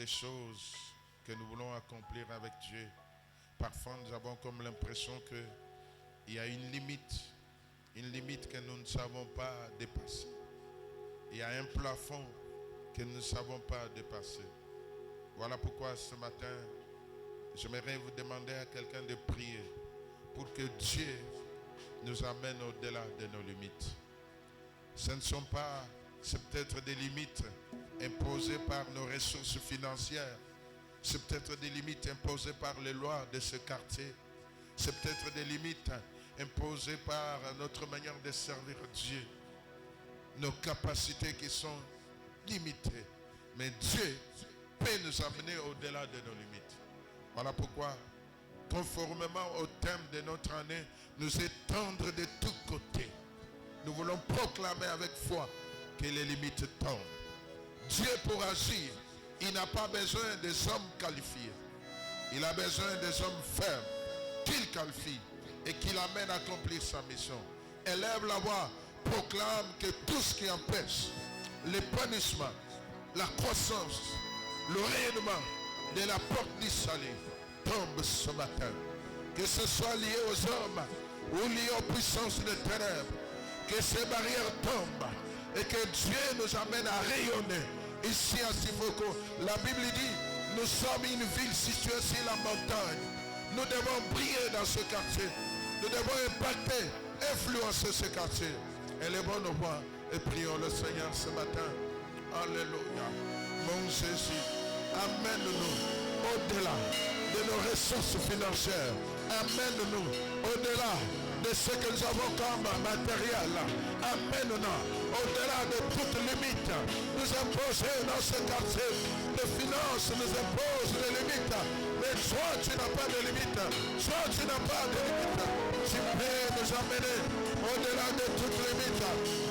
des choses que nous voulons accomplir avec Dieu, parfois nous avons comme l'impression qu'il y a une limite que nous ne savons pas dépasser. Il y a un plafond que nous ne savons pas dépasser. Voilà pourquoi ce matin, j'aimerais vous demander à quelqu'un de prier pour que Dieu nous amène au-delà de nos limites. Ce ne sont pas, c'est peut-être des limites imposées par nos ressources financières. C'est peut-être des limites imposées par les lois de ce quartier. C'est peut-être des limites imposées par notre manière de servir Dieu. Nos capacités qui sont limitées. Mais Dieu peut nous amener au-delà de nos limites. Voilà pourquoi, conformément au thème de notre année, nous étendre de tous côtés. Nous voulons proclamer avec foi que les limites tombent. Dieu pour agir, il n'a pas besoin des hommes qualifiés. Il a besoin des hommes fermes qu'il qualifie et qu'il amène à accomplir sa mission. Élève la voix, proclame que tout ce qui empêche l'épanouissement, la croissance, le rayonnement de la porte du salut tombe ce matin. Que ce soit lié aux hommes ou lié aux puissances des ténèbres, que ces barrières tombent et que Dieu nous amène à rayonner. Ici à Sifoko, la Bible dit, nous sommes une ville située sur la montagne. Nous devons briller dans ce quartier. Nous devons impacter, influencer ce quartier. Élevons nos voix et prions le Seigneur ce matin. Alléluia. Mon Jésus, amène-nous au-delà de nos ressources financières. Amène-nous au-delà de ce que nous avons comme matériel. Amène-nous au-delà de toute limite. Nous imposer dans ce quartier. Les finances nous imposent des limites. Mais toi, tu n'as pas de limite. Toi, tu n'as pas de limite. Tu peux nous amener au-delà de toutes les limites.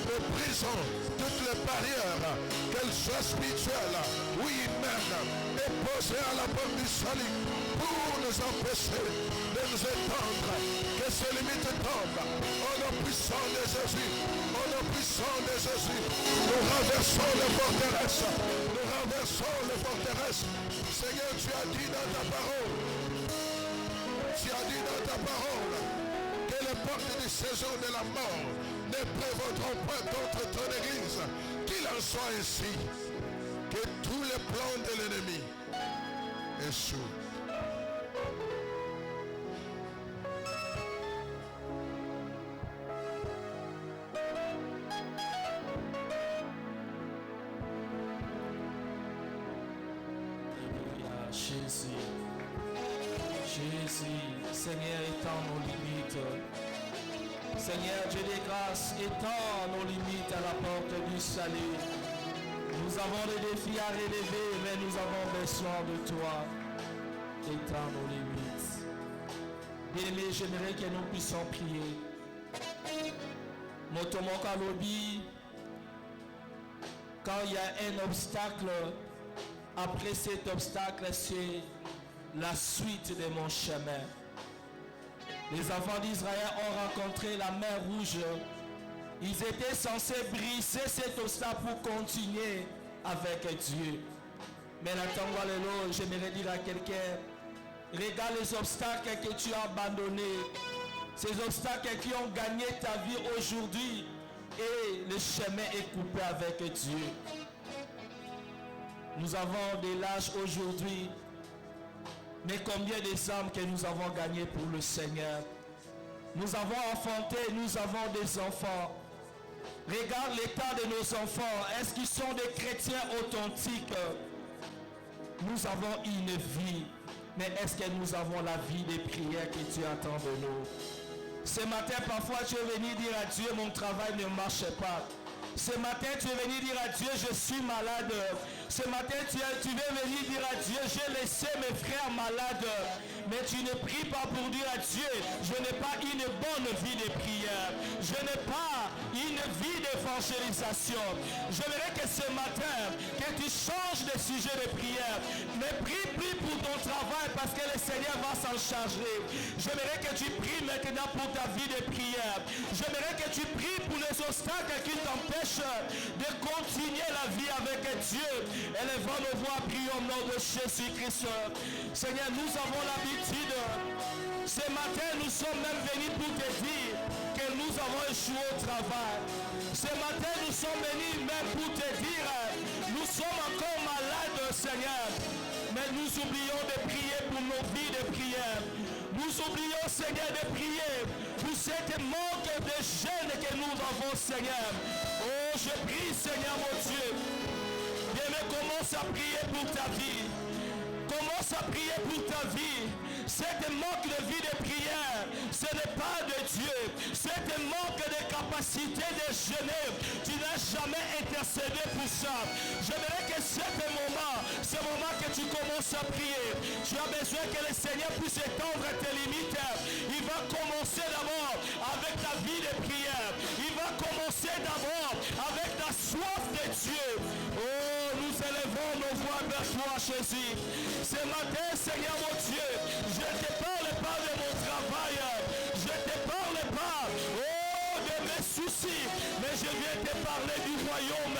Nous brisons toutes les barrières, qu'elles soient spirituelles ou humaines, et posées à la porte du salut pour nous empêcher de nous étendre. Que ces limites tombent. Au nom puissant de Jésus. Au nom puissant de Jésus. Nous renversons les forteresses. Nous renversons les forteresses. Seigneur, tu as dit dans ta parole. Tu as dit dans ta parole que les portes du séjour de la mort ne prévaudront pas contre ton église. Qu'il en soit ainsi. Que tous les plans de l'ennemi échouent. Jésus, Seigneur, étends nos limites. Seigneur, Dieu des grâces, étends nos limites à la porte du salut. Nous avons des défis à relever, mais nous avons besoin de toi. Étends nos limites. Bien-aimé, j'aimerais que nous puissions prier. Motomoka Lobi, quand il y a un obstacle, après cet obstacle, c'est la suite de mon chemin. Les enfants d'Israël ont rencontré la mer Rouge. Ils étaient censés briser cet obstacle pour continuer avec Dieu. Mais maintenant, j'aimerais dire à quelqu'un, regarde les obstacles que tu as abandonnés. Ces obstacles qui ont gagné ta vie aujourd'hui. Et le chemin est coupé avec Dieu. Nous avons des lâches aujourd'hui. Mais combien des âmes que nous avons gagnées pour le Seigneur. Nous avons enfanté, nous avons des enfants. Regarde l'état de nos enfants. Est-ce qu'ils sont des chrétiens authentiques? Nous avons une vie. Mais est-ce que nous avons la vie des prières que Dieu attend de nous? Ce matin, parfois, tu es venu dire à Dieu, mon travail ne marche pas. Ce matin, tu es venu dire à Dieu, je suis malade. Ce matin, tu es venu dire à Dieu, j'ai laissé mes frères malades. Mais tu ne pries pas pour dire à Dieu, je n'ai pas une bonne vie de prière. Je n'ai pas une vie d'évangélisation. J'aimerais que ce matin, que tu changes de sujet de prière. Mais prie pour ton travail parce que le Seigneur va s'en charger. J'aimerais que tu pries maintenant pour ta vie de prière. J'aimerais que tu pries pour les obstacles qui t'empêchent de continuer la vie avec Dieu. Élevons nos voix, prions au nom de Jésus-Christ. Seigneur, nous avons l'habitude. Ce matin, nous sommes même venus pour te dire que nous avons échoué au travail. Ce matin, nous sommes venus même pour te dire, nous sommes encore malades, Seigneur. Mais nous oublions de prier pour nos vies de prière. Nous oublions, Seigneur, de prier pour cette manque de jeûne que nous avons, Seigneur. Oh, je prie, Seigneur, mon Dieu. Bien, commence à prier pour ta vie. Commence à prier pour ta vie. Cette manque de vie de prière, ce n'est pas de Dieu. Cette manque de capacité de jeûner, tu n'as jamais intercédé pour ça. J'aimerais que ce moment que tu commences à prier, tu as besoin que le Seigneur puisse étendre tes limites. Il va commencer d'abord avec ta vie de prière. Il va commencer d'abord avec ta soif de Dieu. Oh, nous élevons nos voix vers toi, Jésus. Ce matin, Seigneur mon Dieu, je ne te parle pas de mon travail. Je ne te parle pas, de mes soucis. Mais je viens te parler du royaume.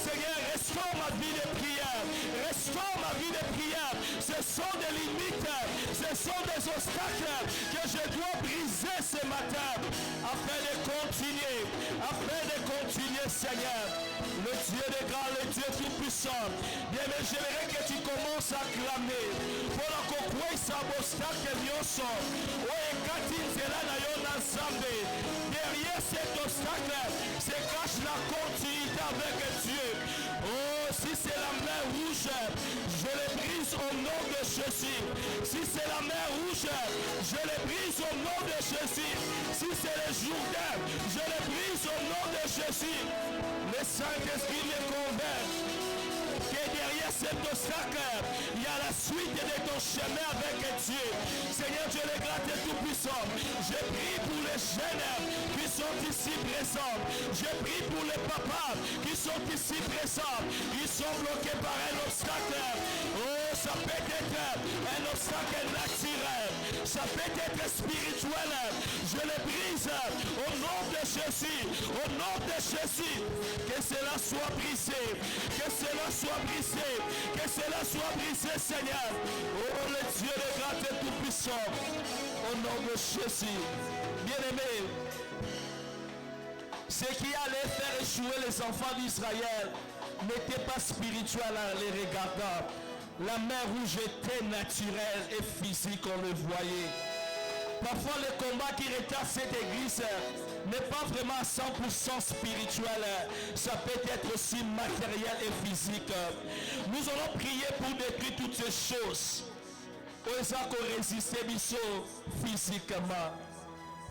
Seigneur, restaure ma vie de prière. Restaure ma vie de prière. Ce sont des limites. Ce sont des obstacles que je dois briser ce matin. Afin de continuer. Seigneur. Le Dieu de grâce, le Dieu tout-puissant. Bien, mais j'aimerais que tu commences à clamer. Pour la concourir sa obstacle nyonso. Derrière cet obstacle se cache la continuité avec Dieu. Oh, si c'est la mer rouge, je le brise au nom de Jésus. Si c'est la mer rouge, je le brise au nom de Jésus. Si c'est le Jourdain, je le brise au nom de Jésus. Le Saint-Esprit me convainc que derrière cet obstacle, il y a la suite de ton chemin avec Dieu. Seigneur Dieu le grand et tout-puissant, je prie pour les jeunes qui sont ici présents. Je prie pour les papas qui sont ici présents. Ils sont bloqués par un obstacle. Oh, ça peut être un obstacle naturel. Ça peut être spirituel. Je le brise au nom de Jésus. Au nom de Jésus. Que cela soit brisé. Que cela soit brisé. Que cela soit brisé, Seigneur. Oh, le Dieu de grâce et tout-puissant. Au nom de Jésus. Bien-aimé, ce qui allait faire échouer les enfants d'Israël n'était pas spirituel en les regardant. La mer rouge était naturelle et physique, on le voyait. Parfois, le combat qui retarde cette église n'est pas vraiment 100% spirituel. Ça peut être aussi matériel et physique. Nous allons prier pour détruire toutes ces choses. Aux qu'on résiste physiquement.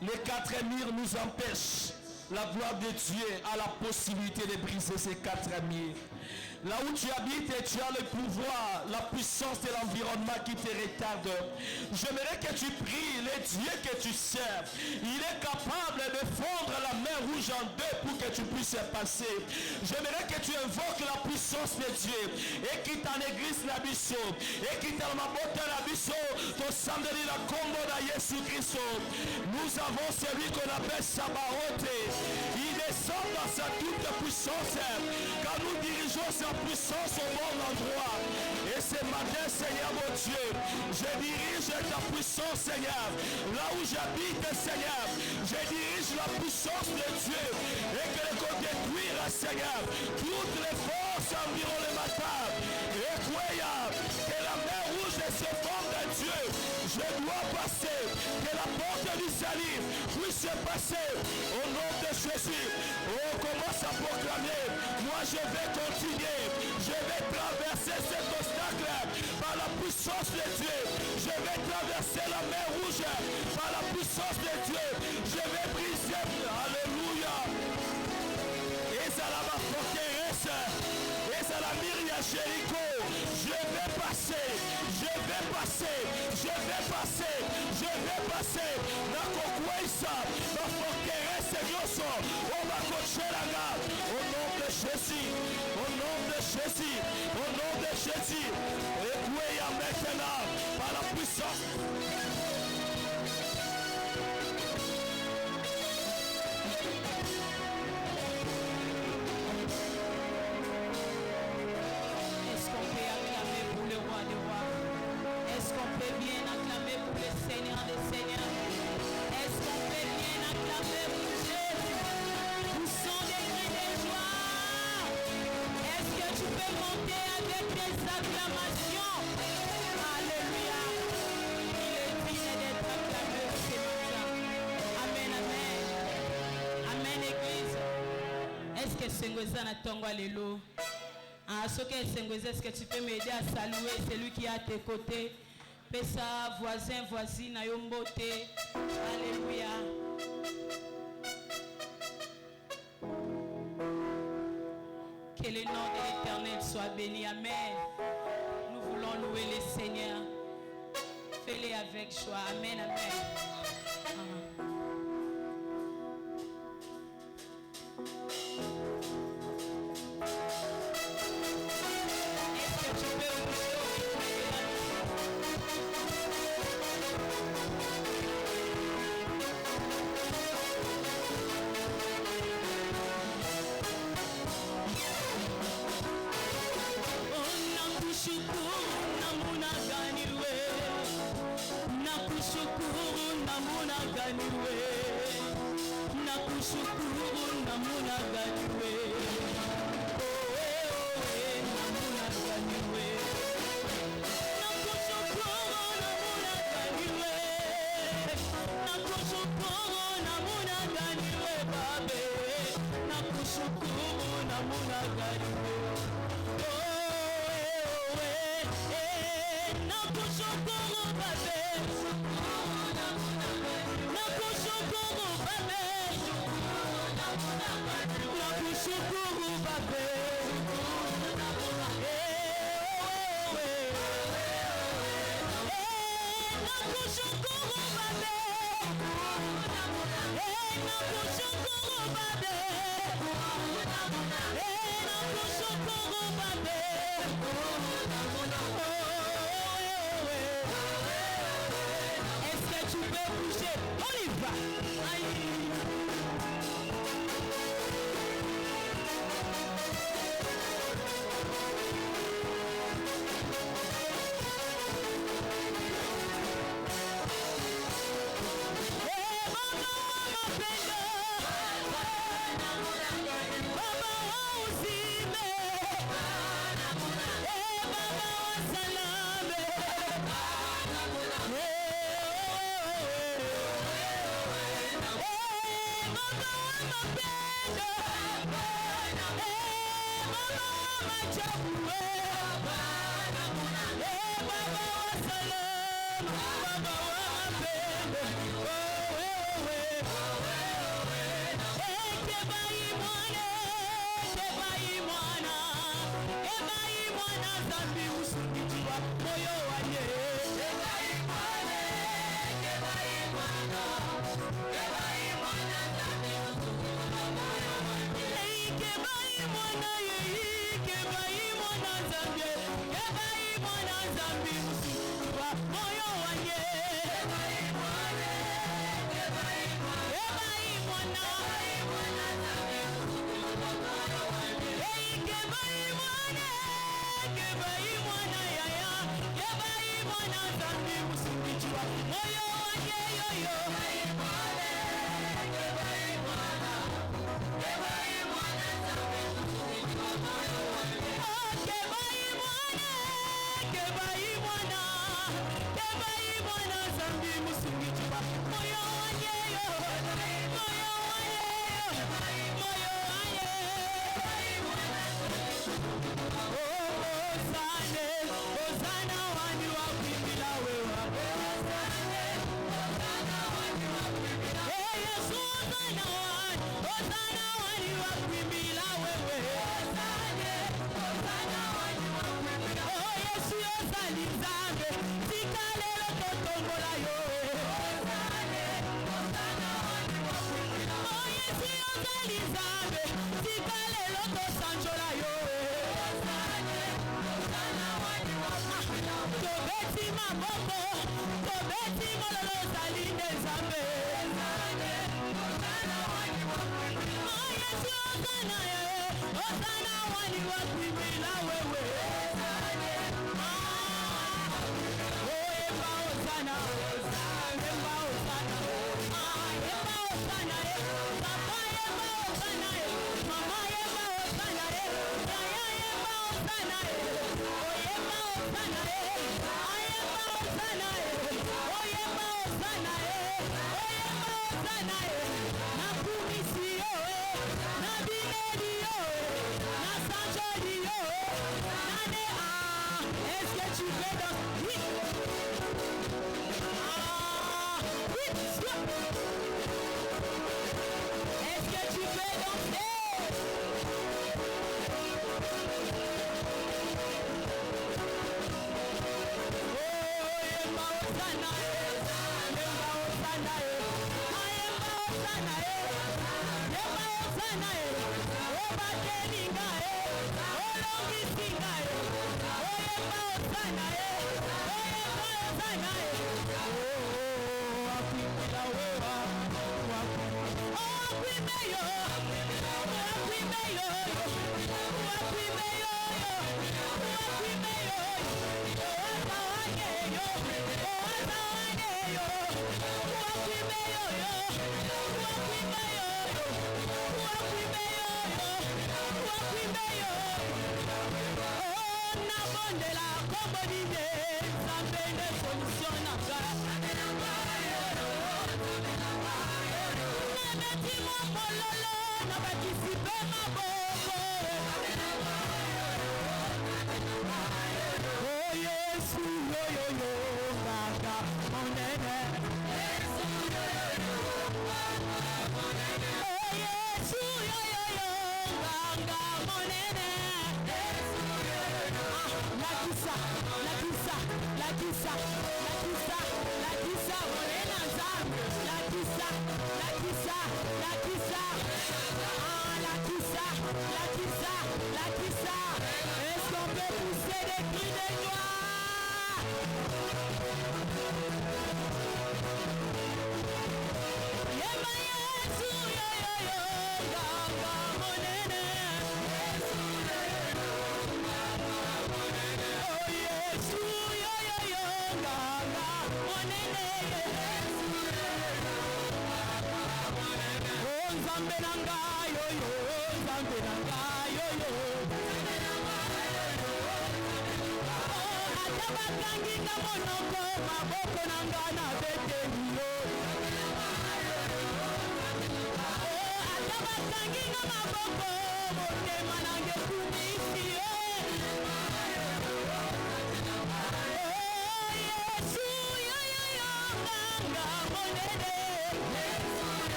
Les 4 murs nous empêchent. La gloire de Dieu a la possibilité de briser ces 4 murs. Là où tu habites, tu as le pouvoir, la puissance de l'environnement qui te retarde. J'aimerais que tu pries le Dieu que tu sers. Il est capable de fondre la mer rouge en deux pour que tu puisses passer. J'aimerais que tu invoques la puissance de Dieu. Et qui t'en église la biso. Et qui t'en mabote la biso. Ton samedi la combo de Jésus-Christ. Nous avons celui qu'on appelle Sabaoth. Il descend dans sa toute puissance. Quand nous dirigeons sa puissance au bon endroit. Et ce matin, Seigneur mon Dieu, je dirige ta puissance, Seigneur. Là où j'habite, Seigneur, je dirige la puissance de Dieu. Et que le détruire, Seigneur, toutes les forces environ le matin. Et que la mer rouge se forme de Dieu. Je dois passer. Que la porte du salut puisse passer au nom de Jésus. Oh, commence à proclamer. Moi, je vais continuer. Je vais traverser cet obstacle par la puissance de Dieu. Je vais traverser la mer rouge par la puissance de Dieu. Je vais briser. Alléluia. Et ça la forteresse. Et ça la Myria Jéricho. Je vais passer. Je vais passer. Je vais passer. Je vais passer. La coquouissa. La forteresse yoso. On va cocher la garde. Au nom de Jésus. Au nom de Jésus. Au nom de Jésus. Et oui, maintenant. Par la puissance. acclamations. Alléluia. Il est digne d'être acclamé ce matin. Amen, amen. Amen, Église. Est-ce que Sengoza n'a tongo alléluia? Est-ce que tu peux m'aider à saluer celui qui est à tes côtés? Pesa, voisin, voisine, ayombote. Alléluia. Que le nom de l'Éternel soit béni. Amen. Nous voulons louer le Seigneur. Fais-le avec joie. Amen, amen. Est-ce que tu peux bouger au rythme de la Est-ce que tu peux bouger? On y va.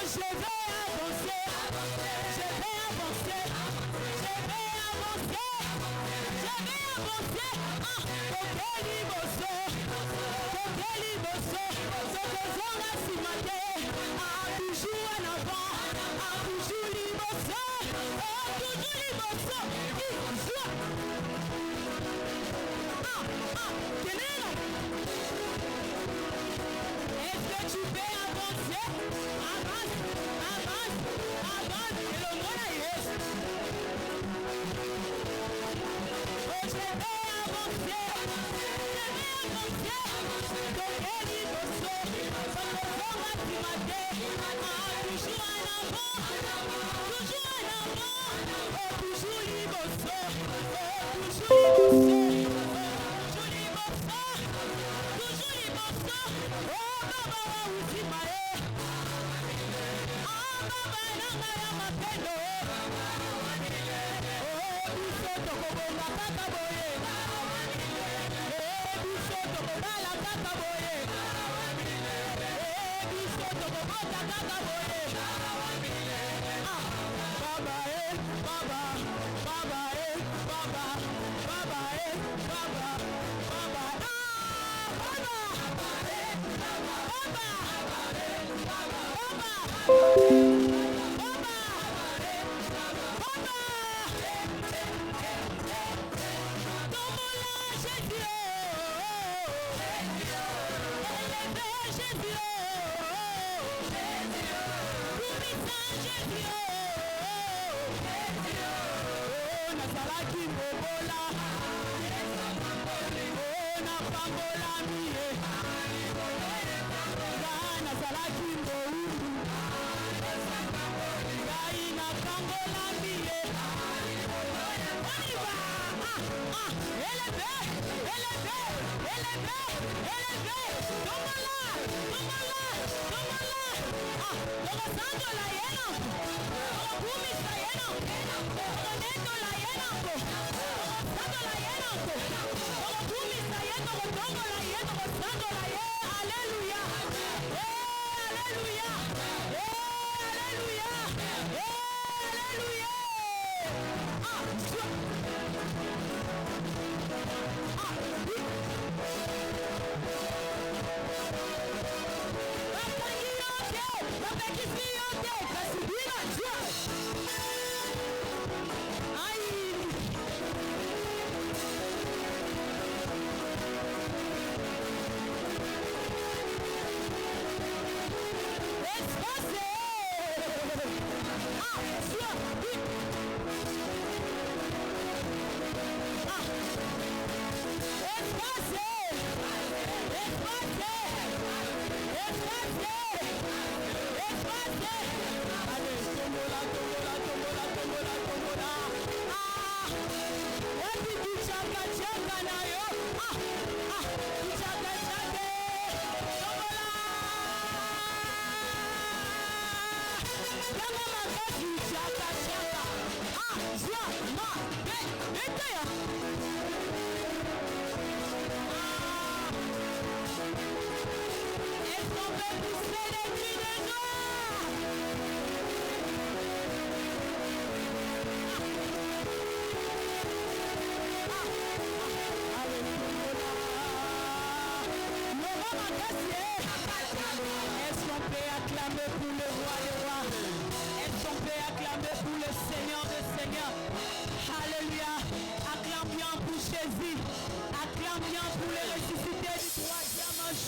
Je vais avancer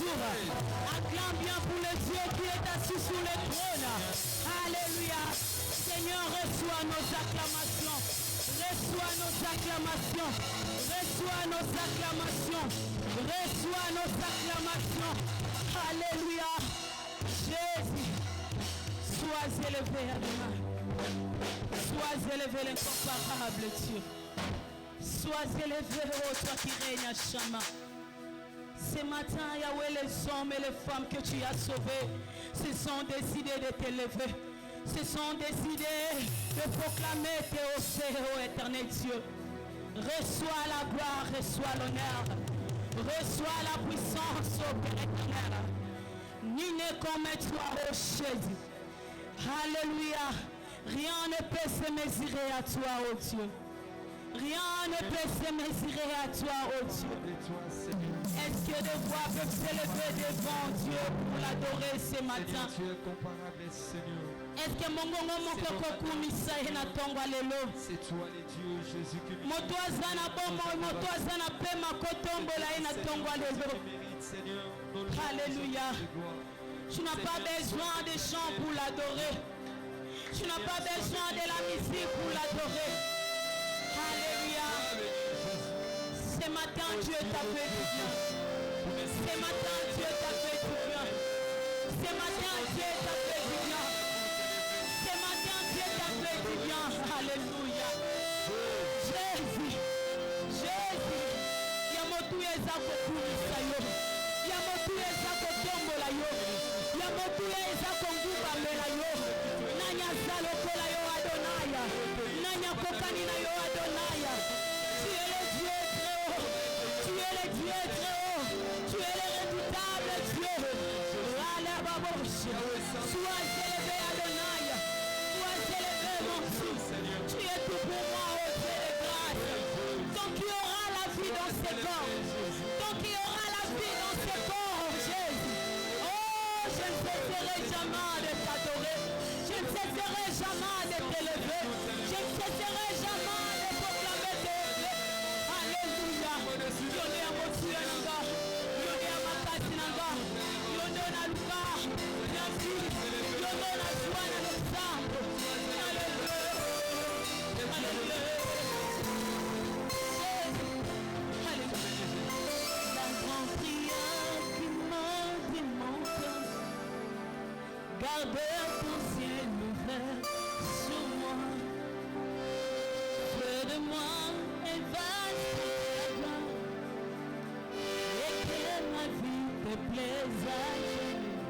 Acclame bien pour le Dieu qui est assis sur le trône. Alléluia. Seigneur, reçois nos acclamations. Reçois nos acclamations. Reçois nos acclamations. Reçois nos acclamations. Alléluia. Jésus. Sois élevé, Adonai. Sois élevé, l'incomparable Dieu. Sois élevé, ô toi qui règnes à Shama. Ce matin, Yahweh, les hommes et les femmes que tu as sauvés se sont décidés de t'élever. Se sont décidés de proclamer tes hausses, ô éternel Dieu. Reçois la gloire, reçois l'honneur. Reçois la puissance, ô Père éternel. Ni n'est comme toi, ô Jésus. Alléluia. Rien ne peut se mesurer à toi, ô Dieu. Rien ne peut se mesurer à toi, ô Dieu. Est-ce que des voix peuvent s'élever devant Dieu pour l'adorer ce matin? Est-ce que mon moko kumisa na tongo lelo? C'est toi le Dieu Jésus qui moto azana bomo moto azana pema kotombola na tongo lelo. Alléluia. Tu n'as pas besoin de chants pour l'adorer. Tu n'as pas besoin de la musique pour l'adorer. Alléluia. Ce matin, Dieu t'a fait du bien. Ce matin, Dieu t'a fait du bien. Ce matin, Dieu t'a fait du bien. Ce matin, Dieu t'a fait du bien. Alléluia. Jésus. Jésus. Yamotu eza kokumisa yo. Yamotu eza kotombola yo. Yamotu Nakokani na yo Adonai. Tu es le Dieu très haut. Tu es le Dieu très haut. Tu es le redoutable Dieu. Sois élevé Adonai. Sois élevé mon fils. Tu es tout pour moi, oh Dieu de grâce. Donc il y aura la vie dans ces corps. Donc il y aura la vie dans ces corps, oh Jésus. Oh, je ne cesserai jamais de t'adorer. Je ne cesserai jamais de t'élever. Je ne cesserai jamais de proclamer tes œuvres. Alléluia. Yone ya motuya nanga. Yone ya makasi nanga. Yone na luka. Yambi. Yone na joie na l'exemple. Alléluia. Alléluia. La grande prière qui monte et monte. Garde ton ciel ouvert sur moi. Fais de moi un vaste terrain. Et que ma vie te plaise à jamais.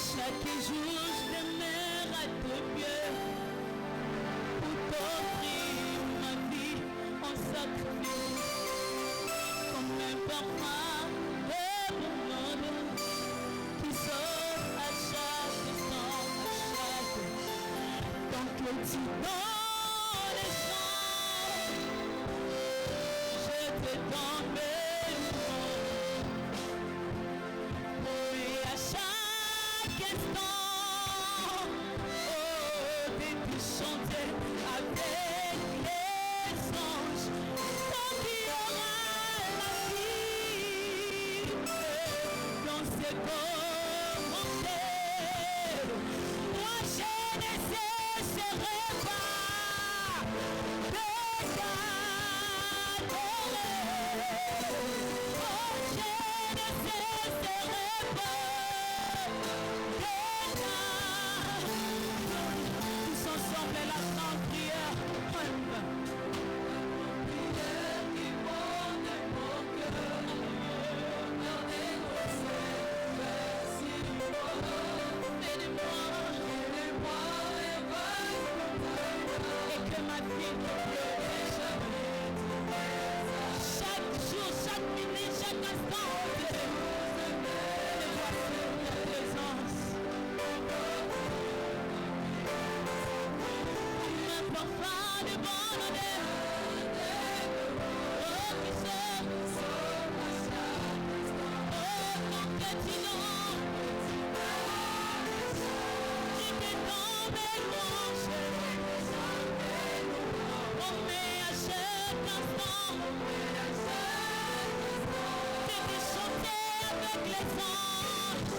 Chaque jour je demeure à tes pieds. Pour t'offrir ma vie en sacrifice. Comme un parfum de mon odeur qui sort à chaque instant, à chaque tant que tu dans les champs, je te donne mes mots. Et à chaque instant, oh, des pu chanter avec les anges. Tant qu'il y aura la vie dans ces commentaires, moi je ne cesserai pas de t'adorer. Oh, je ne cesserai pas de t'adorer. Tous ensemble la grande prière. Prière qui monte mon cœur. Et que ma vie te plaise chaque jour, chaque minute, chaque instant, oh Dieu. Et voici ta présence. Un parfum de bonne odeur. Oh, qui sort. Oh, ton petit nom. Je te donne mes louanges. On met à chaque instant. Je vais chanter avec les anges.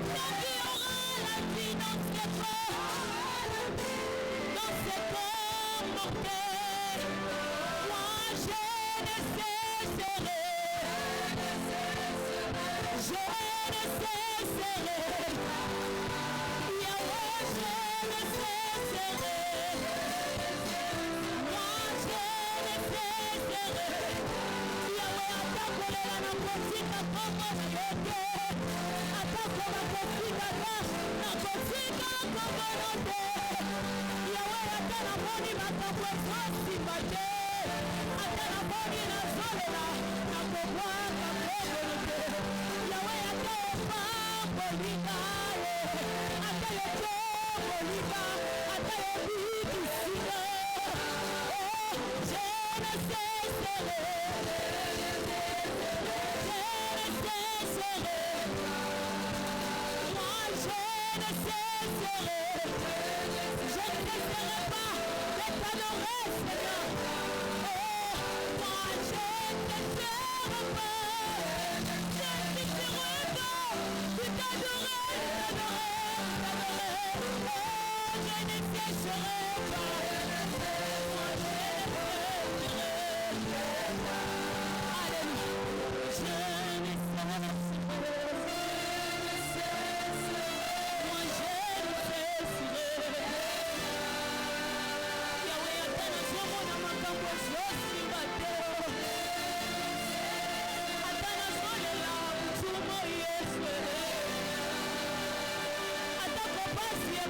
Tant qu'il y aura la vie dans ces corps, dans ces corps mortels, moi je ne cesserai. Je ne cesserai. Yahweh, je ne cesserai. Moi je ne cesserai. Yahweh, atakolela na kotika kombo na yote. Atakola kotika na kotika kombo yote. Yahweh, atana moni makambo ezosimba te. Atana moni na zolela na kobwaka kombo yote. Yahweh, atepa kolika ye. Atayete kolika. Atayebiki sino. Oh, je ne cesserai. Moi je ne cesserai. Je ne cesserai pas de t'adorer, Seigneur. Oh, moi je ne cesserai pas. Je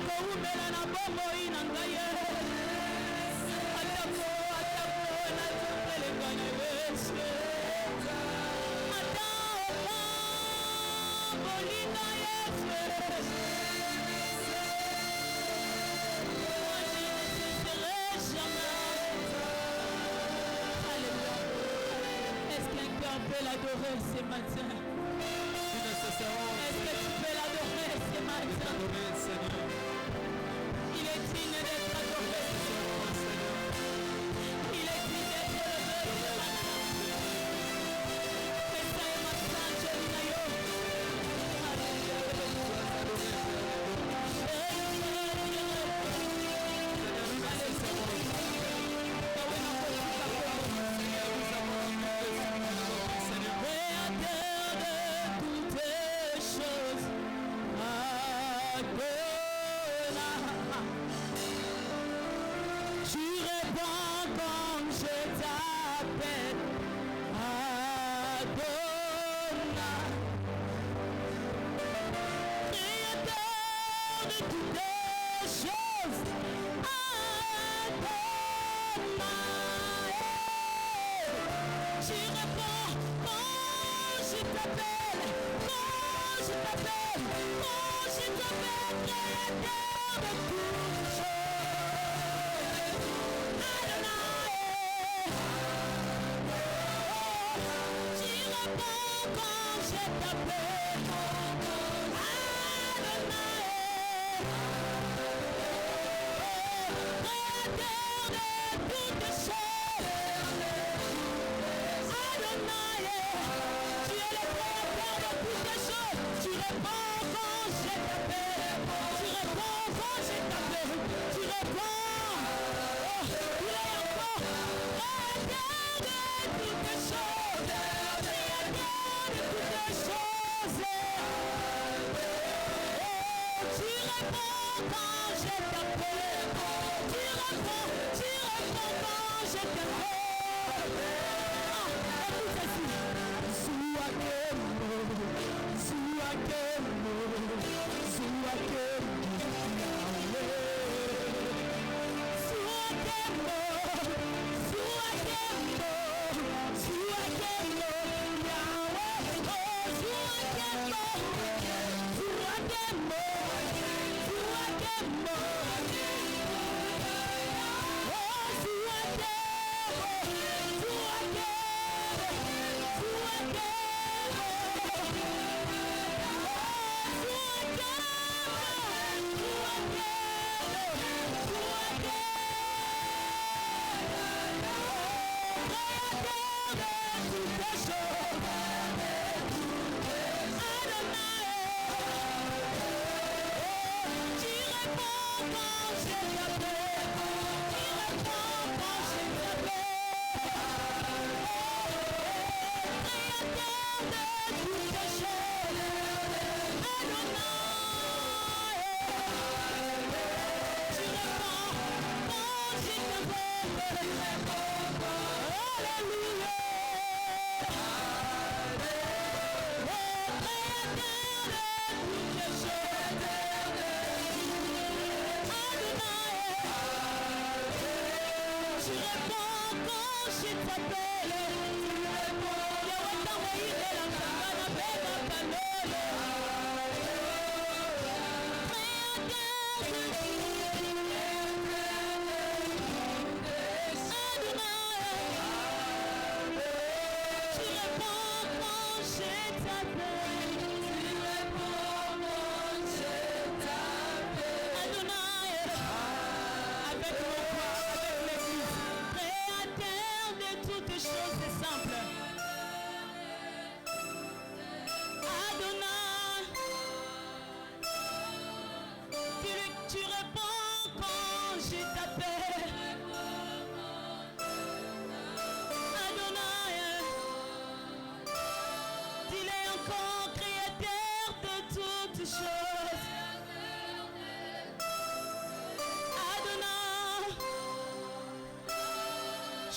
koumela na bomoi na ngai atako natupelenga na Yesu ata bolinga Yesu moi je ne cesserai jamais. Alléluia. Est-ce qu'un cœur peut l'adorer ce matin? Est-ce que tu peux l'adorer ce matin? Il est digne d'être adoré. Il est digne d'être élevé ce matin. Et ça est ma sainte Nayo.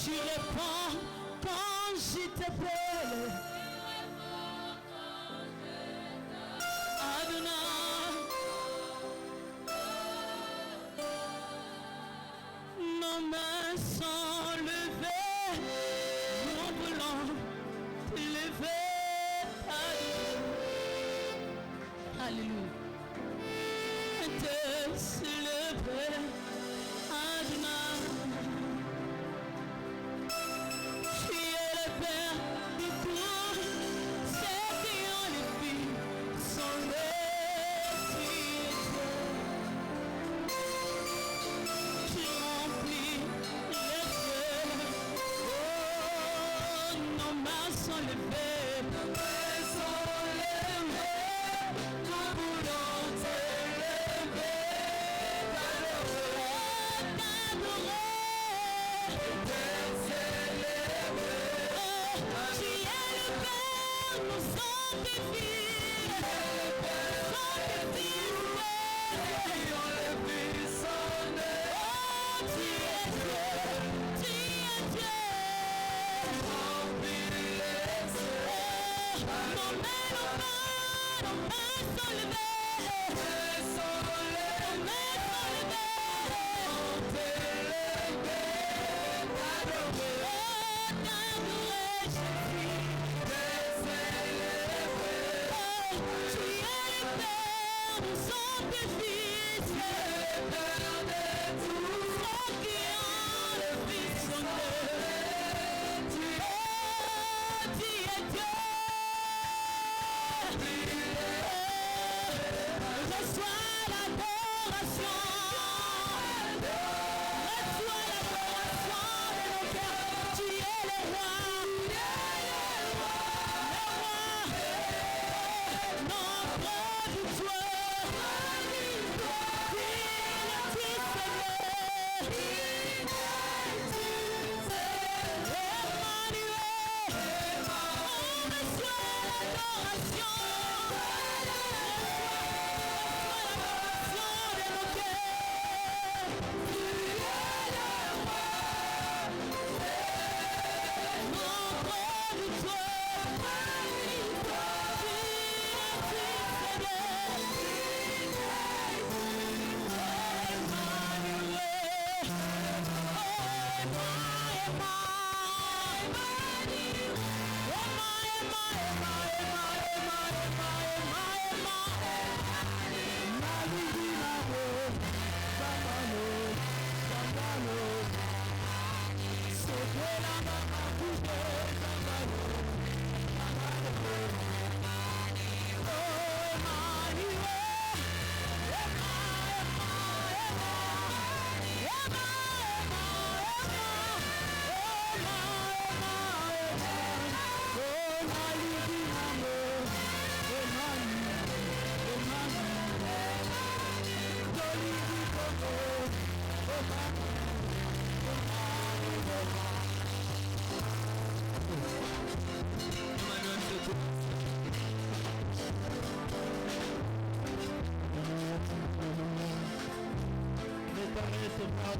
Tu réponds quand je t'appelle. Adonai, Alléluia. De se lever, Adonai. Tu es le Père de tout, ceux qui ont les filles sont les filles. Tu remplis les cieux, oh, nos mains sont levées.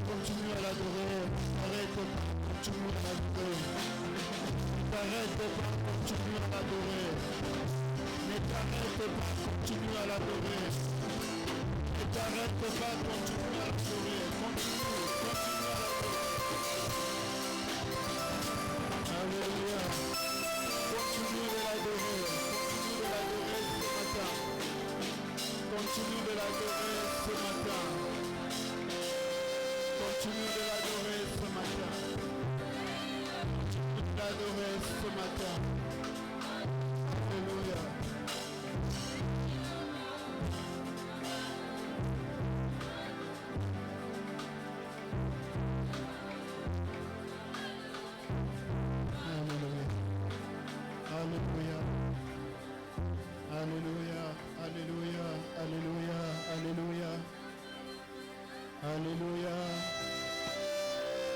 Continue à l'adorer, arrête pas, continue à l'adorer. T'arrête pas, continue à l'adorer. Ne t'arrête pas, continue à l'adorer. Ne t'arrête pas, continue à l'adorer. Continue à l'adorer. Alléluia. Continue de l'adorer. Continue de l'adorer ce matin. Continue de l'adorer ce matin. Continue de l'adorer ce matin. Alléluia. Alléluia. Alléluia. Alléluia. Alléluia. Alléluia. Alléluia.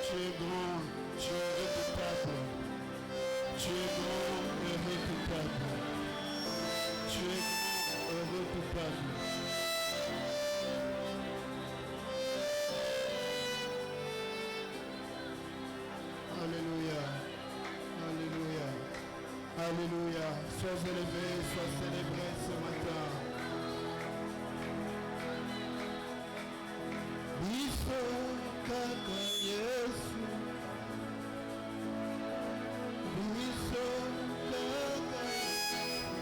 Tu es grand, tu es redoutable. Tu es grand et redoutable. Tu es grand et redoutable. Alléluia. Alléluia. Alléluia. Sois élevé, sois célébré ce matin. Biso kaka Yesu. Biso kaka Yesu.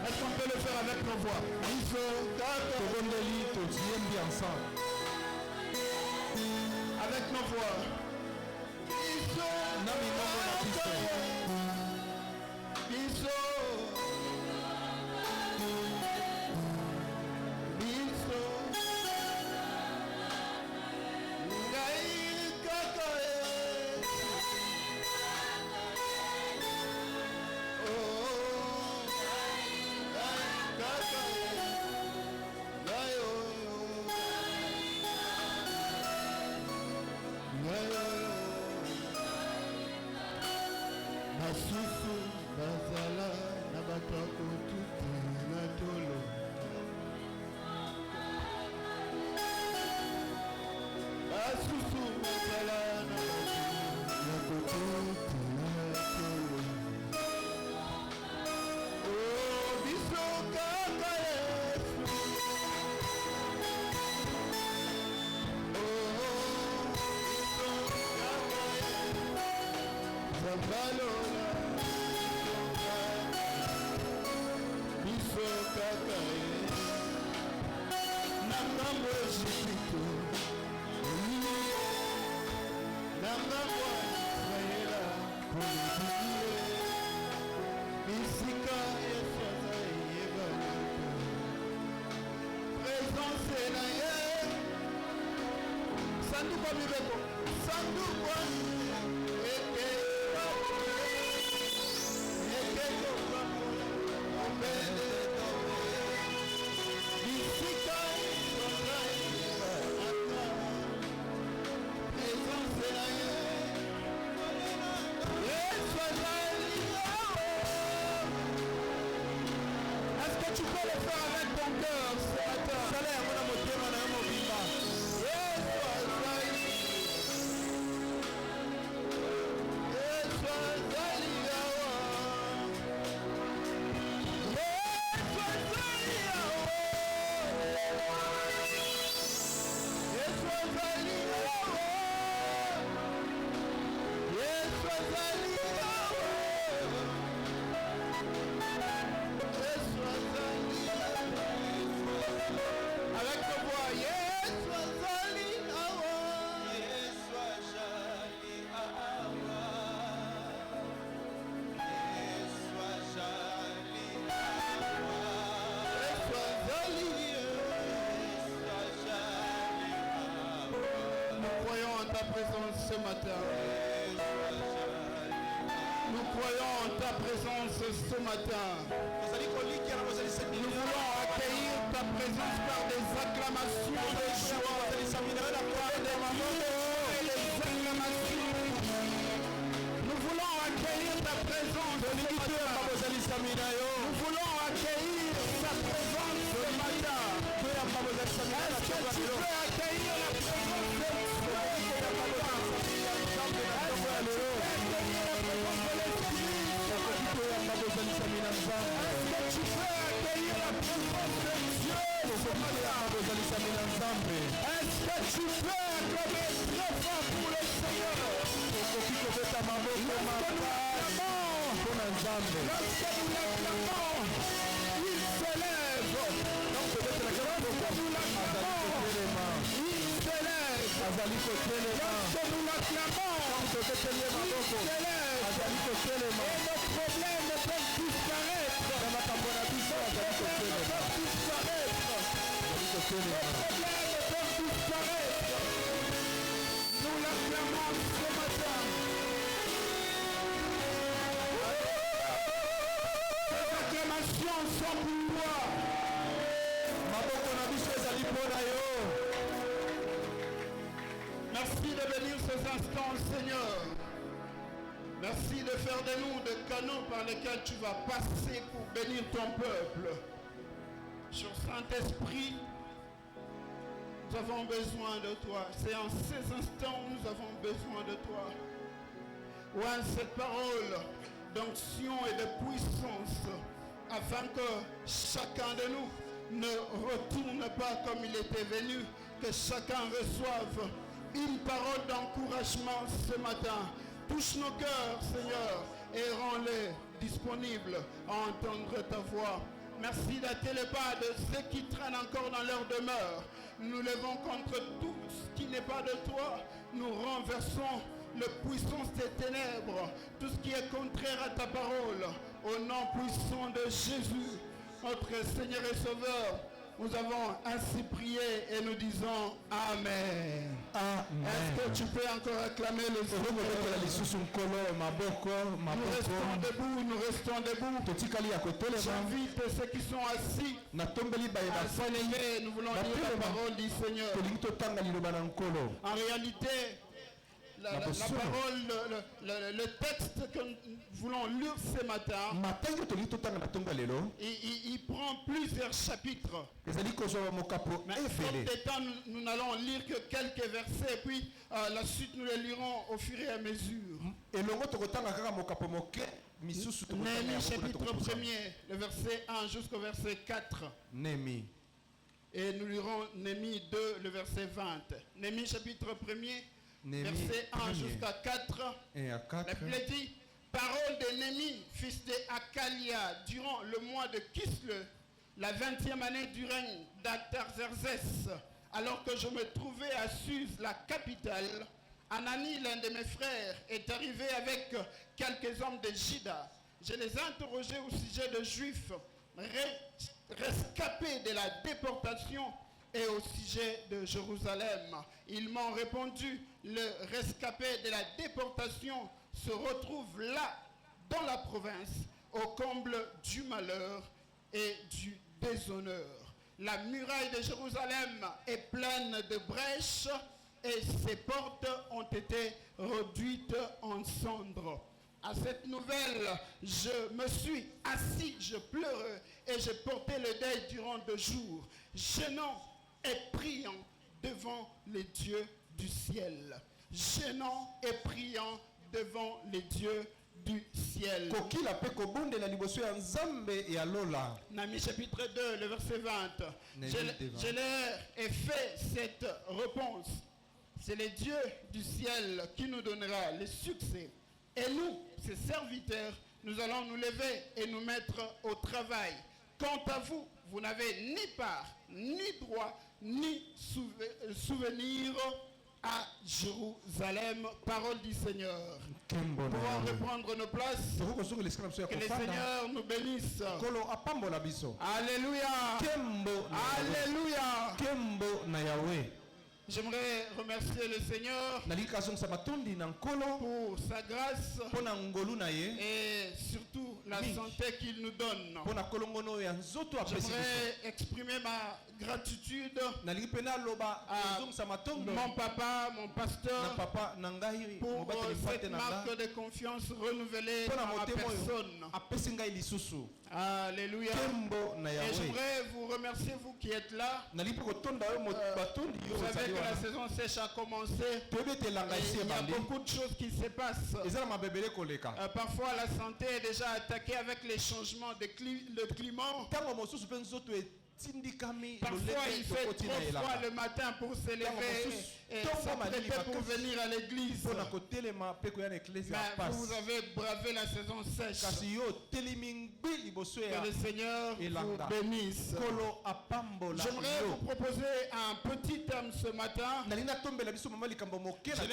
Est-ce qu'on peut le faire avec nos voix? Avec nos voix. Basusu bazala na bato ya kotutu na tolo. Basusu bazala na bato ya kotutu na tolo. Oh, biso kaka Yesu. Oh, biso kaka Yesu. Zambalo. Tu peux le faire avec ton cœur ce matin. Ce matin. Nous croyons en ta présence ce matin. Nous voulons accueillir ta présence par des acclamations de joie, par des acclamations. Nous voulons accueillir ta présence ce matin. Nous voulons accueillir ta présence ce matin. Est-ce que tu peux accueillir la présence de Dieu? Est-ce que tu peux accueillir la présence de Dieu? Est-ce que tu peux acclamer très fort pour le Seigneur? Lorsque nous l'acclamons, il s'élève. Lorsque nous l'acclamons, il s'élève. Lorsque nous l'acclamons, il s'élève. Et nos problèmes peuvent disparaître. Nos problèmes peuvent disparaître. Nous l'acclamons ce matin. Les acclamations sont pour toi. Merci de bénir ces instants, Seigneur. Merci de faire de nous des canaux par lesquels tu vas passer pour bénir ton peuple. Sur Saint-Esprit, nous avons besoin de toi. C'est en ces instants où nous avons besoin de toi. Oint cette parole d'onction et de puissance, afin que chacun de nous ne retourne pas comme il était venu, que chacun reçoive une parole d'encouragement ce matin. Touche nos cœurs, Seigneur, et rends-les disponibles à entendre ta voix. Merci d'être le pas de ceux qui traînent encore dans leur demeure. Nous levons contre tout ce qui n'est pas de toi. Nous renversons la puissance des ténèbres, tout ce qui est contraire à ta parole. Au nom puissant de Jésus, notre Seigneur et Sauveur, nous avons ainsi prié et nous disons Amen. Amen. Est-ce que tu peux encore acclamer le Seigneur? Nous restons debout, nous restons debout. J'invite ceux qui sont assis à se lever. Nous voulons lire la parole du Seigneur. En réalité, la parole, le texte que nous voulons lire ce matin, il prend plusieurs chapitres. Mais faute de temps, nous n'allons lire que quelques versets, puis la suite nous les lirons au fur et à mesure. Néhémie chapitre 1er, le verset 1 jusqu'au verset 4. Et nous lirons Néhémie 2, le verset 20. Néhémie chapitre 1er, verset 1 jusqu'à 4. La Bible dit: parole de Néhémie, fils de Hakalia, durant le mois de Kisle, la 20e année du règne d'Artaxerxès, alors que je me trouvais à Suse, la capitale, Anani, l'un de mes frères, est arrivé avec quelques hommes de Juda. Je les ai interrogés au sujet de Juifs rescapés de la déportation et au sujet de Jérusalem. Ils m'ont répondu: le rescapé de la déportation se retrouve là, dans la province, au comble du malheur et du déshonneur. La muraille de Jérusalem est pleine de brèches et ses portes ont été réduites en cendres. À cette nouvelle, je me suis assis, je pleurais et j'ai porté le deuil durant 2 jours, gênant et priant devant les dieux du ciel. Gênant et priant devant les dieux du ciel. Néhémie chapitre 2, le verset 20. Je leur ai fait cette réponse: c'est le Dieu du ciel qui nous donnera le succès. Et nous, ses serviteurs, nous allons nous lever et nous mettre au travail. Quant à vous, vous n'avez ni part, ni droit, ni souvenir à Jérusalem. Parole du Seigneur. Nous pouvons reprendre nos places. Que le Seigneur nous bénisse. Alléluia. Alléluia. J'aimerais remercier le Seigneur pour sa grâce et surtout la santé qu'il nous donne. J'aimerais exprimer ma gratitude à mon papa, mon pasteur, pour cette marque de confiance renouvelée dans ma personne. Alléluia. Et j'aimerais vous remercier, vous qui êtes là. Vous savez que la saison sèche a commencé. Il y a beaucoup de choses qui se passent. Parfois la santé est déjà attaquée avec les changements de climat. Parfois il fait trop froid le matin pour se lever et s'apprêter pour venir à l'église. Mais vous avez bravé la saison sèche. Que le Seigneur vous bénisse. J'aimerais vous proposer un petit thème ce matin. Je l'ai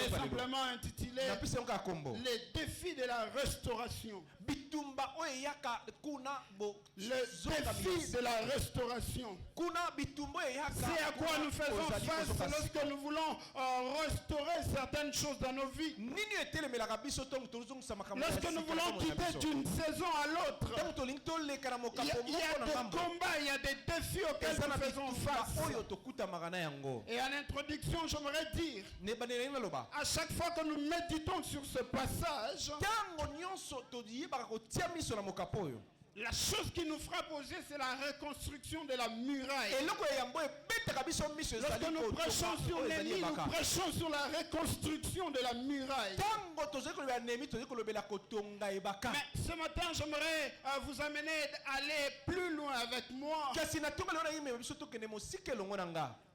simplement intitulé les défis de la restauration. Le défi de la restauration. C'est à quoi nous faisons face lorsque nous voulons restaurer certaines choses dans nos vies. Lorsque nous voulons quitter d'une saison à l'autre, il y a des combats, il y a des défis auxquels nous faisons face. Et en introduction, j'aimerais dire, à chaque fois que nous méditons sur ce passage, La chose qui nous frappe aux yeux, c'est la reconstruction de la muraille. Lorsque nous prêchons sur l'ennemi, nous prêchons sur la reconstruction de la muraille. Mais ce matin, j'aimerais vous amener à aller plus loin avec moi.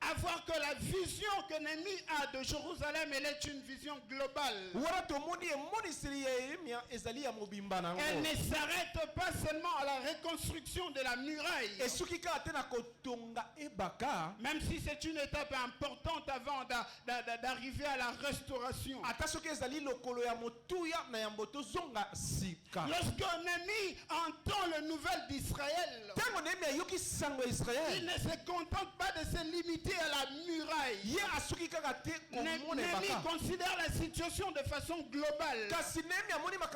À voir que la vision que Néhémie a de Jérusalem, elle est une vision globale. Elle ne s'arrête pas seulement à la reconstruction de la muraille. Même si c'est une étape importante avant d'arriver à la restauration. Lorsque Néhémie entend le nouvel d'Israël, il ne se contente pas de se limiter à la muraille. Néhémie considère la situation de façon globale.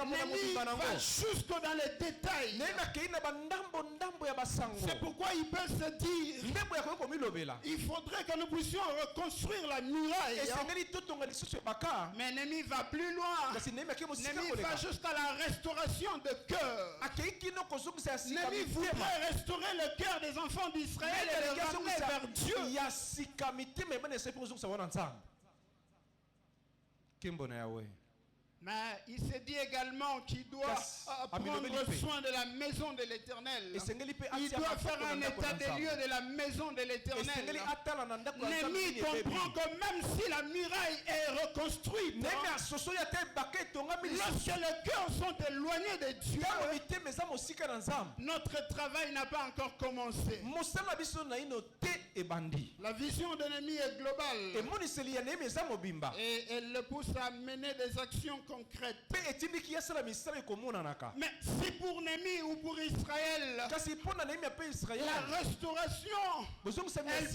Néhémie va jusque dans les détails. C'est pourquoi il peut se dire, il faudrait que nous puissions reconstruire la muraille. Mais Néhémie va plus loin. Néhémie va jusqu'à la restauration de cœur. Néhémie voudrait restaurer le cœur des enfants d'Israël et les ramener vers Dieu. Mais il s'est dit également qu'il doit prendre soin de la maison de l'Éternel. Il doit faire un état des lieux de la maison de l'Éternel. Néhémie comprend que même si la muraille est reconstruite, lorsque les cœurs sont éloignés de Dieu, notre travail n'a pas encore commencé. La vision de Néhémie est globale. Et elle le pousse à mener des actions concrètes. Mais si pour Néhémie ou pour Israël, la restauration, elle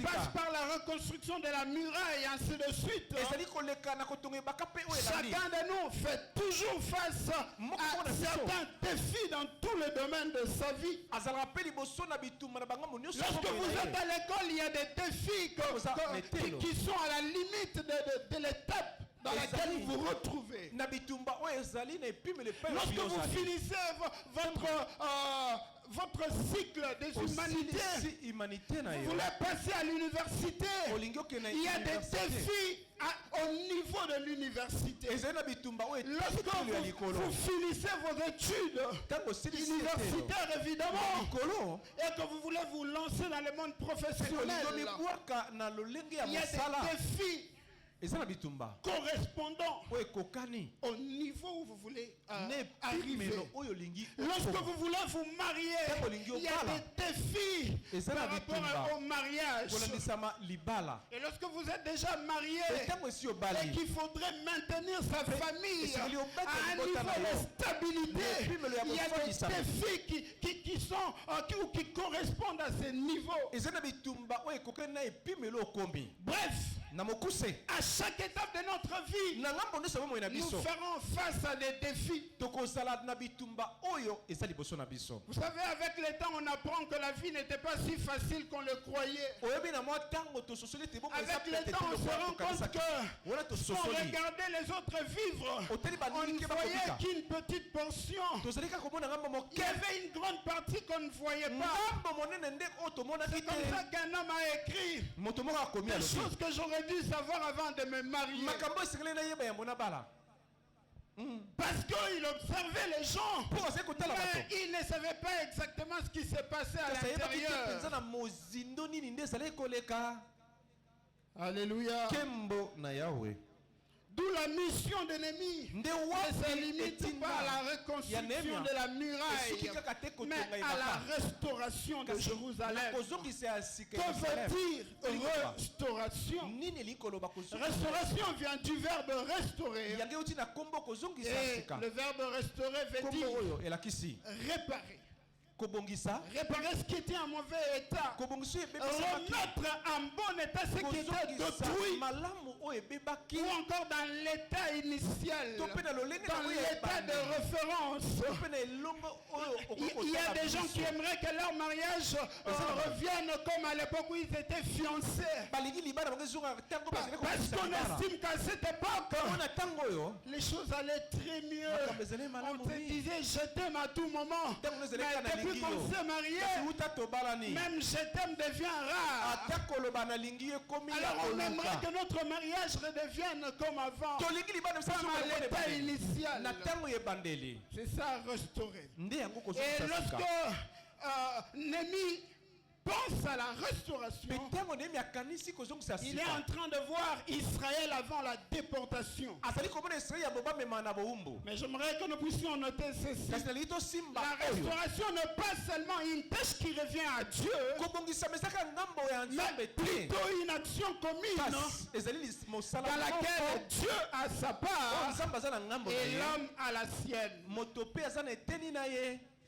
passe par la reconstruction de la muraille et ainsi de suite. Chacun de nous fait toujours face à certains défis dans tous les domaines de sa vie. Lorsque vous êtes à l'école, il y a des défis qui sont à la limite de l'étape dans laquelle vous vous retrouvez. Lorsque vous finissez votre cycle des humanités, vous voulez passer à l'université, il y a des défis au niveau de l'université. Lorsque vous finissez vos études universitaires, évidemment, et que vous voulez vous lancer dans le monde professionnel, il y a des défis correspondant au niveau où vous voulez arriver. Lorsque vous voulez vous marier, il y a des défis par rapport au mariage. Et lorsque vous êtes déjà marié et qu'il faudrait maintenir sa famille à un niveau de stabilité, il y a des défis qui correspondent à ces niveaux. Bref, à chaque étape de notre vie, nous ferons face à des défis. Vous savez, avec le temps, on apprend que la vie n'était pas si facile qu'on le croyait. Avec le temps, on se rend compte que si on regardait les autres vivre, on ne voyait qu'une petite portion. Il y avait une grande partie qu'on ne voyait pas. C'est comme ça qu'un homme a écrit des choses que j'aurais dû savoir avant de me marier. Parce qu'il observait les gens, mais il ne savait pas exactement ce qui s'est passé à l'intérieur. Alléluia. D'où la mission de Néhémie ne se limite pas à la reconstruction de la muraille, mais à la restauration de Jérusalem. Que veut dire restauration? Restauration vient du verbe restaurer. Et le verbe restaurer veut dire réparer. Réparer ce qui était en mauvais état. Remettre en bon état ce qui était détruit. encore dans l'état initial, dans l'état de référence. Il y a des gens qui aimeraient que leur mariage revienne comme à l'époque où ils étaient fiancés. Parce qu'on estime qu'à cette époque, les choses allaient très mieux. On te disait je t'aime à tout moment. Mais depuis qu'on s'est marié, même je t'aime devient rare. Alors on aimerait que notre mariage redevienne comme avant, comme à l'état initial. C'est ça, restaurer. Et lorsque Néhémie pense à la restauration, il est en train de voir Israël avant la déportation. Mais j'aimerais que nous puissions noter ceci. La restauration n'est pas seulement une tâche qui revient à Dieu, mais plutôt une action commune dans laquelle Dieu a sa part et l'homme a la sienne.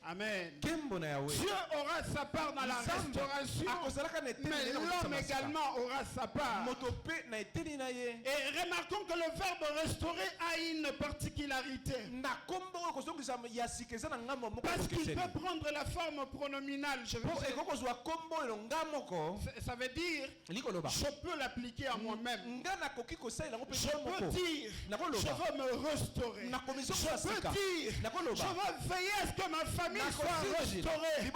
Amen. Dieu aura sa part dans la restauration, mais l'homme également aura sa part. Et remarquons que le verbe restaurer a une particularité. Parce qu'il peut prendre la forme pronominale. Ça veut dire, je peux l'appliquer à moi-même. Je peux dire, je veux me restaurer. Je peux dire, je veux veiller à ce que ma famille soit restaurée.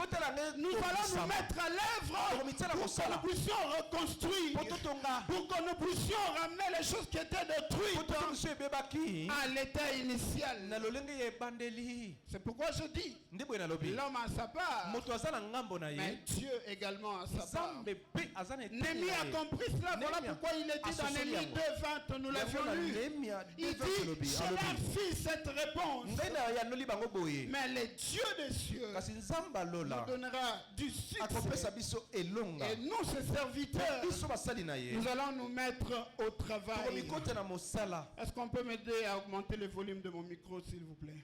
Nous allons nous mettre à l'œuvre pour que nous puissions reconstruire, pour que nous puissions ramener les choses qui étaient détruites à l'état initial. C'est pourquoi je dis, l'homme a sa part, mais Dieu également a sa part. Néhémie a compris cela. Voilà pourquoi il est dit dans Néhémie 2:20, nous l'avions lu. Il dit, je leur fis cette réponse, mais le Dieu des cieux nous donnera du succès. Et nous, ses serviteurs, nous allons nous mettre au travail. Est-ce qu'on peut m'aider à augmenter le volume de mon micro, s'il vous plaît?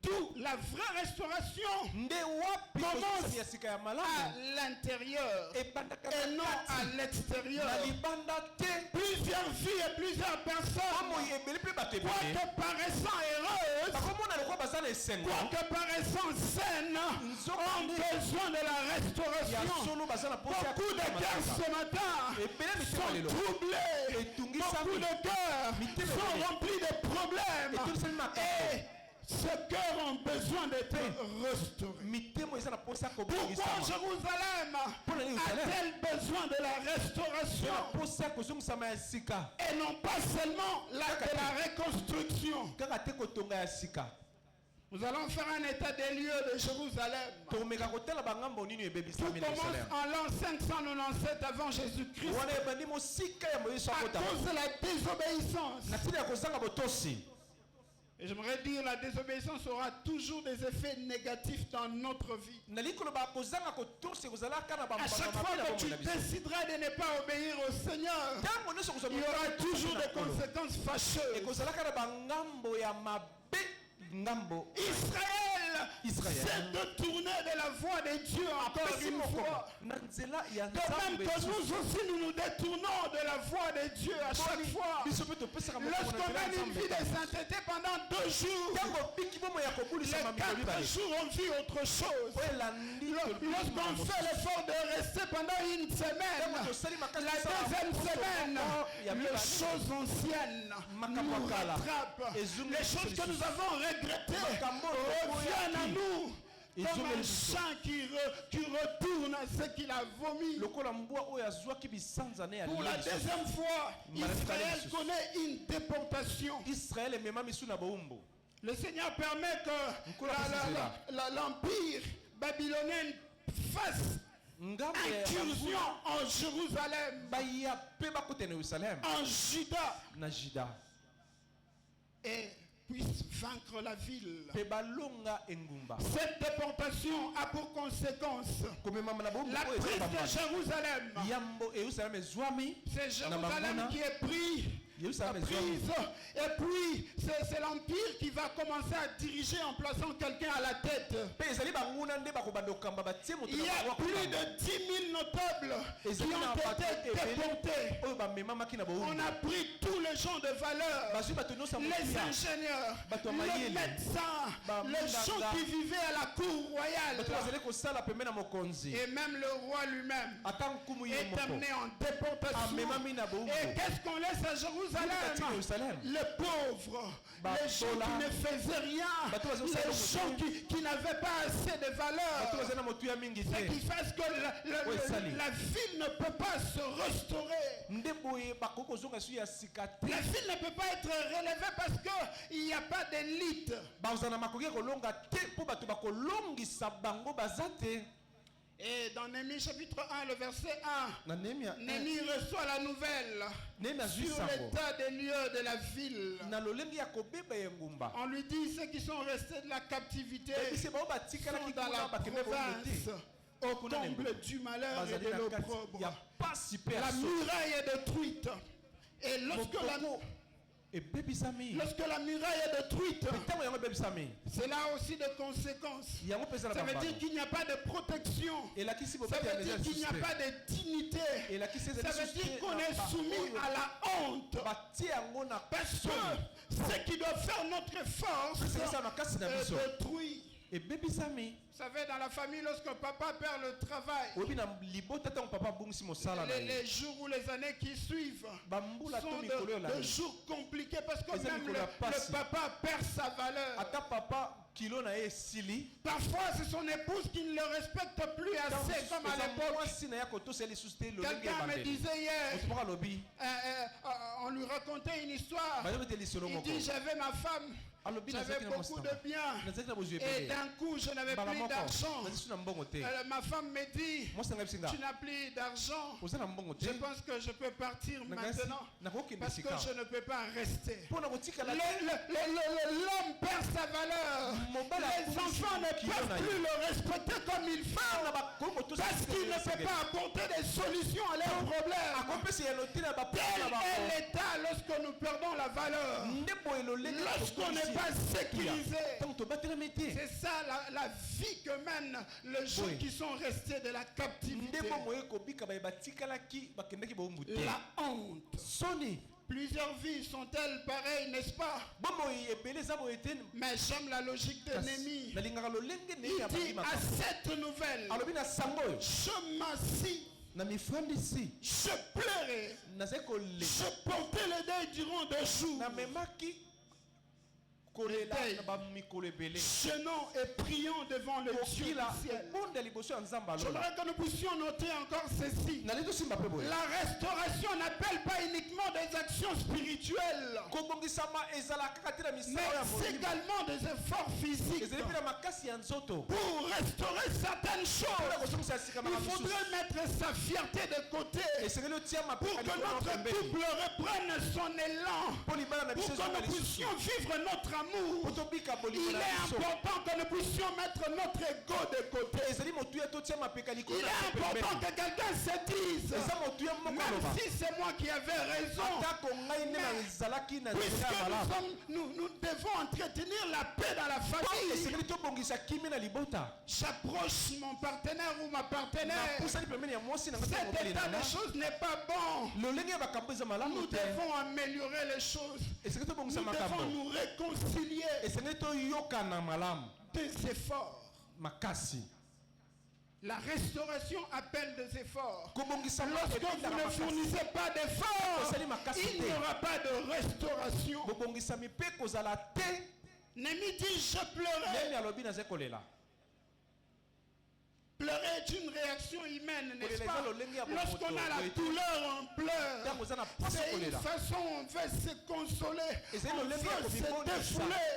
D'où la vraie restauration commence à l'intérieur et non à l'extérieur. Plusieurs vies et plusieurs personnes, quoique paraissant heureuses, quoique paraissant saines, ont besoin de la restauration. Beaucoup de cœurs ce matin sont troublés. Beaucoup de cœurs sont remplis de problèmes. Et ces cœurs ont besoin d'être restaurés. Pourquoi Jérusalem a-t-elle besoin de la restauration et non pas seulement de la reconstruction? Nous allons faire un état des lieux de Jérusalem. Tout commence en l'an 597 avant Jésus-Christ à cause de la désobéissance. Et j'aimerais dire, la désobéissance aura toujours des effets négatifs dans notre vie. À chaque fois que tu décideras de ne pas obéir au Seigneur, il y aura toujours des conséquences fâcheuses. Israël s'est détourné de la voie de Dieu encore une fois. De même que nous aussi nous nous détournons de la voie de Dieu à chaque fois. Lorsqu'on mène une vie de sainteté pendant 2 jours, les 4 jours on vit autre chose. Lorsqu'on fait l'effort de rester pendant une semaine, la 2e semaine, les choses anciennes nous rattrapent. Les choses que nous avons regrettées reviennent à nous. Comme un chat qui retourne à ce qu'il a vomi. Pour la 2e fois, Israël connaît une déportation. Le Seigneur permet que l'empire babylonien fasse incursion en Jérusalem, en Juda, et puisse vaincre la ville. Cette déportation a pour conséquence la prise de Jérusalem. C'est Jérusalem qui est prise. Et puis c'est l'empire qui va commencer à diriger en plaçant quelqu'un à la tête. Il y a plus de 10 000 notables qui ont été déportés. On a pris tous les gens de valeur, les ingénieurs, les médecins, les gens qui vivaient à la cour royale. Et même le roi lui-même est amené en déportation. Et qu'est-ce qu'on laisse à Jérusalem? Les pauvres, les gens qui ne faisaient rien, les gens qui n'avaient pas assez de valeur. Ce qui fait que la ville ne peut pas se restaurer. La ville ne peut pas être relevée parce qu'il n'y a pas d'élite. Et dans Néhémie chapitre 1, le verset 1, Néhémie reçoit la nouvelle sur l'état des lieux de la ville. On lui dit ceux qui sont restés de la captivité sont dans la province au comble du malheur et de l'opprobre. La muraille est détruite. Et lorsque la muraille est détruite, cela a aussi des conséquences. Ça veut dire qu'il n'y a pas de protection. Ça veut dire qu'il n'y a pas de dignité. Ça veut dire qu'on est soumis à la honte. Parce que ce qui doit faire notre force est détruit. Vous savez, dans la famille, lorsque papa perd le travail, les jours ou les années qui suivent sont de jours compliqués parce que même le papa perd sa valeur. Parfois, c'est son épouse qui ne le respecte plus assez comme à l'époque. Quelqu'un me disait hier, on lui racontait une histoire. Il dit, j'avais ma femme. J'avais beaucoup de biens et d'un coup je n'avais plus d'argent. Ma femme me dit, tu n'as plus d'argent, je pense que je peux partir maintenant parce que je ne peux pas rester. L'homme perd sa valeur. Les enfants ne peuvent plus le respecter comme il faut parce qu'il ne peut pas apporter des solutions à leurs problèmes. Tel est l'état lorsque nous perdons la valeur, lorsqu'on n'est pas sécurisé. C'est ça la vie que mènent les gens qui sont restés de la captivité. La honte. Plusieurs vies sont-elles pareilles, n'est-ce pas? Mais j'aime la logique de Néhémie. Il dit à cette nouvelle, je m'assis, je pleurais, je portais le deuil durant 2 jours. Jeûnons et prions devant le Dieu du ciel. J'aimerais que nous puissions noter encore ceci. La restauration n'appelle pas uniquement des actions spirituelles, mais c'est également des efforts physiques. Pour restaurer certaines choses, il faudrait mettre sa fierté de côté pour que notre couple reprenne son élan, pour que nous puissions vivre notre amour. Il est important que nous puissions mettre notre ego de côté. Il est important que quelqu'un se dise, même si c'est moi qui avais raison, puisque nous devons entretenir la paix dans la famille. J'approche mon partenaire ou ma partenaire. Cet état de choses n'est pas bon. Nous devons améliorer les choses. Nous devons nous réconcilier. Des efforts. La restauration appelle des efforts. Lorsque vous ne fournissez pas d'efforts, il n'y aura pas de restauration. Néhémie dit, je pleurais. Pleurer est une réaction humaine, n'est-ce pas? Lorsqu'on a la douleur, on pleure. C'est une façon, on veut se consoler, on veut se défouler.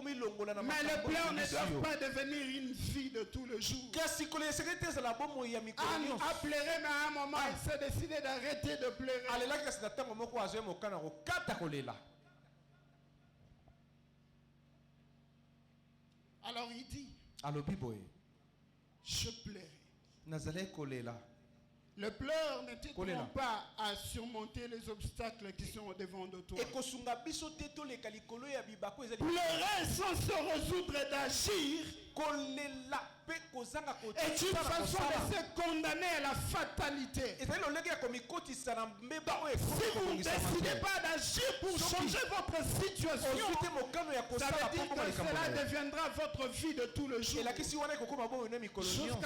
Mais les pleurs ne doivent pas devenir une vie de tous les jours. Anne a pleuré, mais à un moment, elle s'est décidée d'arrêter de pleurer. Alors il dit, je pleurais. Le pleur ne t'aidera pas à surmonter les obstacles qui sont devant de toi. Pleurer sans se résoudre d'agir est une façon de se condamner à la fatalité. Si vous ne décidez pas d'agir pour changer votre situation, ça veut dire que cela deviendra votre vie de tout le jour. Jusqu'à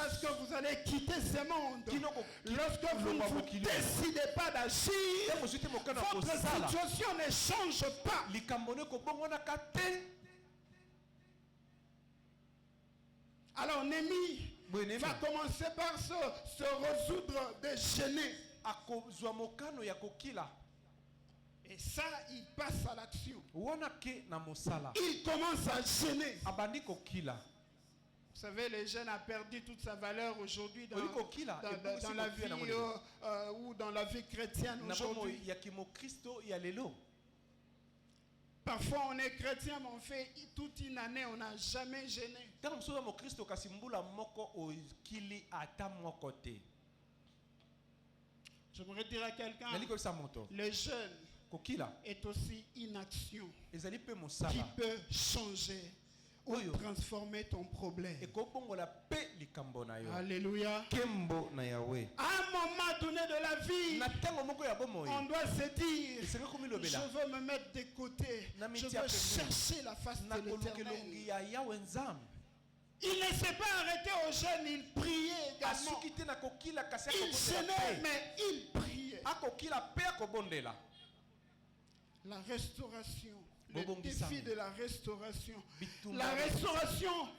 ce que vous allez quitter ce monde. Lorsque vous ne vous décidez pas d'agir, votre situation ne change pas. Alors Némi va commencer par se résoudre de gêner. Et ça, il passe à l'action. Il commence à gêner. Vous savez, les jeunes ont perdu toute sa valeur aujourd'hui dans la vie ou dans la vie chrétienne aujourd'hui. Parfois on est chrétien mais on fait toute une année, on n'a jamais gêné. J'aimerais dire à quelqu'un, le jeûne est aussi une action qui peut changer ou transformer ton problème. Alléluia. À un moment donné de la vie, on doit se dire, je veux me mettre de côté, je veux chercher la face de l'Éternel. Il ne s'est pas arrêté au jeûne, il priait également. Il jeûnait, mais il priait. La restauration. Le défi de la restauration. La restauration,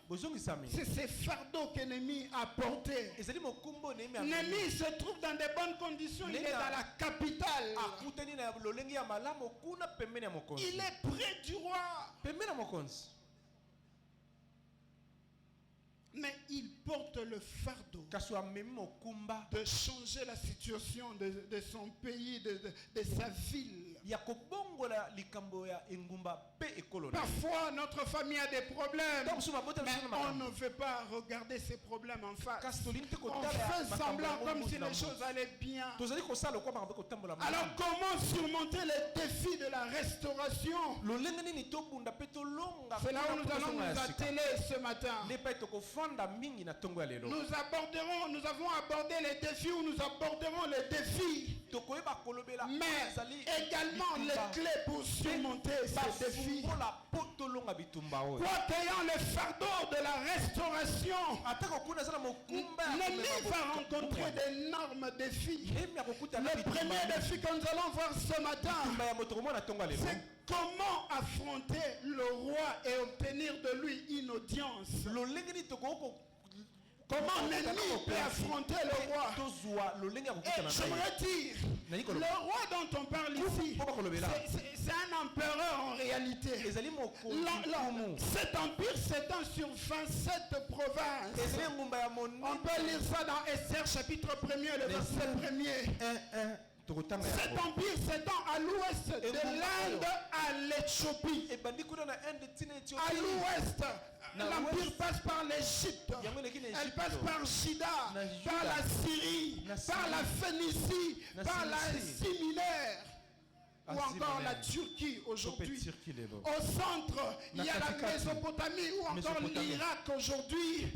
c'est ces fardeaux que Némi a portés. Némi se trouve dans de bonnes conditions. Il est dans la capitale. Il est près du roi. Mais il porte le fardeau de changer la situation de son pays, de sa ville. Parfois, notre famille a des problèmes, mais on ne veut pas regarder ces problèmes en face. On fait semblant comme si les choses allaient bien. Alors, comment surmonter les défis de la restauration? C'est là où nous allons nous atteler ce matin. Nous avons abordé les défis où nous aborderons les défis. Mais également les clés pour surmonter ces défis. Qu'ayant le fardeau de la restauration, Némi va rencontrer d'énormes défis. Le premier défi que nous allons voir ce matin, c'est comment affronter le roi et obtenir de lui une audience. Comment Némi peut affronter le roi? Et j'aimerais dire, le roi dont on parle ici, c'est un empereur en réalité. Cet empire s'étend sur 27 provinces. On peut lire ça dans Esther chapitre 1er, le verset 1er. Cet empire s'étend à l'ouest de l'Inde à l'Éthiopie. À l'ouest, l'empire passe par l'Égypte. Elle passe par Juda, par la Syrie, par la Phénicie, par l'Asie mineure. Ou encore la Turquie aujourd'hui. Au centre, il y a la Mésopotamie ou encore l'Irak aujourd'hui.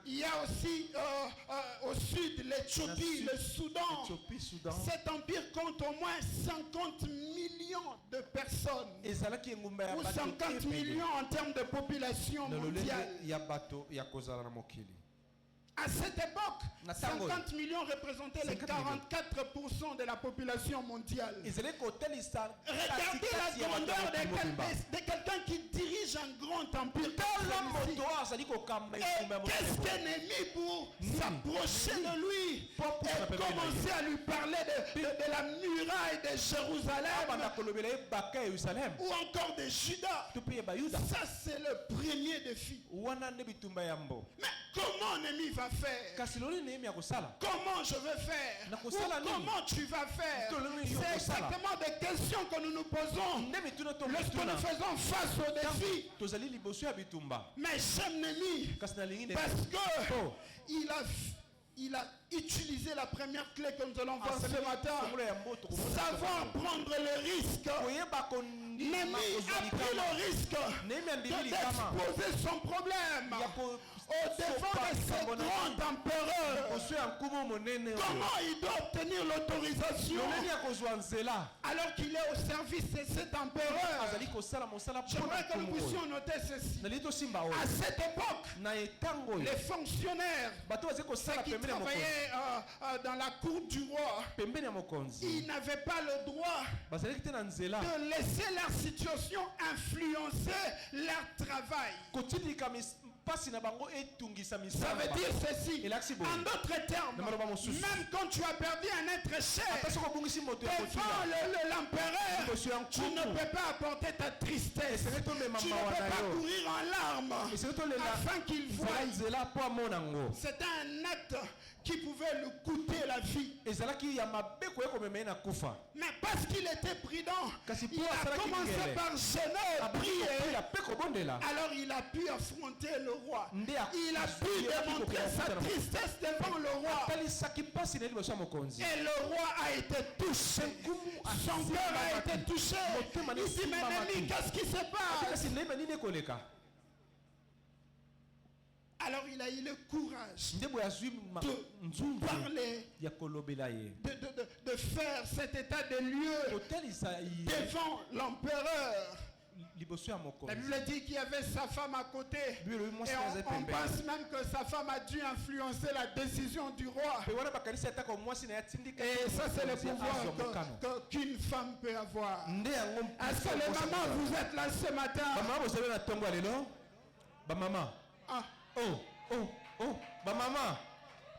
Il y a aussi au sud l'Éthiopie, le Soudan. Cet empire compte au moins 50 millions de personnes. Ou 50 millions en termes de population mondiale. À cette époque, 50 millions représentaient les 44% de la population mondiale. Regardez la grandeur de quelqu'un qui dirige un grand empire. Et qu'est-ce que Némi pour s'approcher de lui et commencer à lui parler de la muraille de Jérusalem ou encore de Juda? Ça, c'est le premier défi. Mais comment Némi va faire? Comment je vais faire? Ou comment tu vas faire? C'est exactement des questions que nous nous posons lorsque nous faisons face aux défis. Mais j'aime Némi parce que il a utilisé la première clé que nous allons voir ce matin. Savoir prendre le risque Néhémie a pris le risque d'exposer son problème au devant de ce grand empereur. Comment il doit obtenir l'autorisation alors qu'il est au service de cet empereur? J'aimerais que nous puissions noter ceci. À cette époque, les fonctionnaires qui travaillaient dans la cour du roi, ils n'avaient pas le droit de laisser leur situation influencer leur travail. Ça veut dire ceci. En d'autres termes, même quand tu as perdu un être cher devant l'empereur, tu ne peux pas apporter ta tristesse. Tu ne peux pas courir en larmes afin qu'il voie. C'était un acte qui pouvait lui coûter la vie. Mais parce qu'il était prudent, il a commencé par jeûner, prier. Alors il a pu affronter le roi. Il a pu démontrer sa tristesse devant le roi. Et le roi a été touché. Son cœur a été touché. Il dit, mais Néhémie, qu'est-ce qui se passe? Alors il a eu le courage de parler, de faire cet état de lieu devant l'empereur. La Bible dit qu'il y avait sa femme à côté. Et on pense même que sa femme a dû influencer la décision du roi. Et ça, c'est le pouvoir qu'une femme peut avoir. Est-ce que les mamans, vous êtes là ce matin?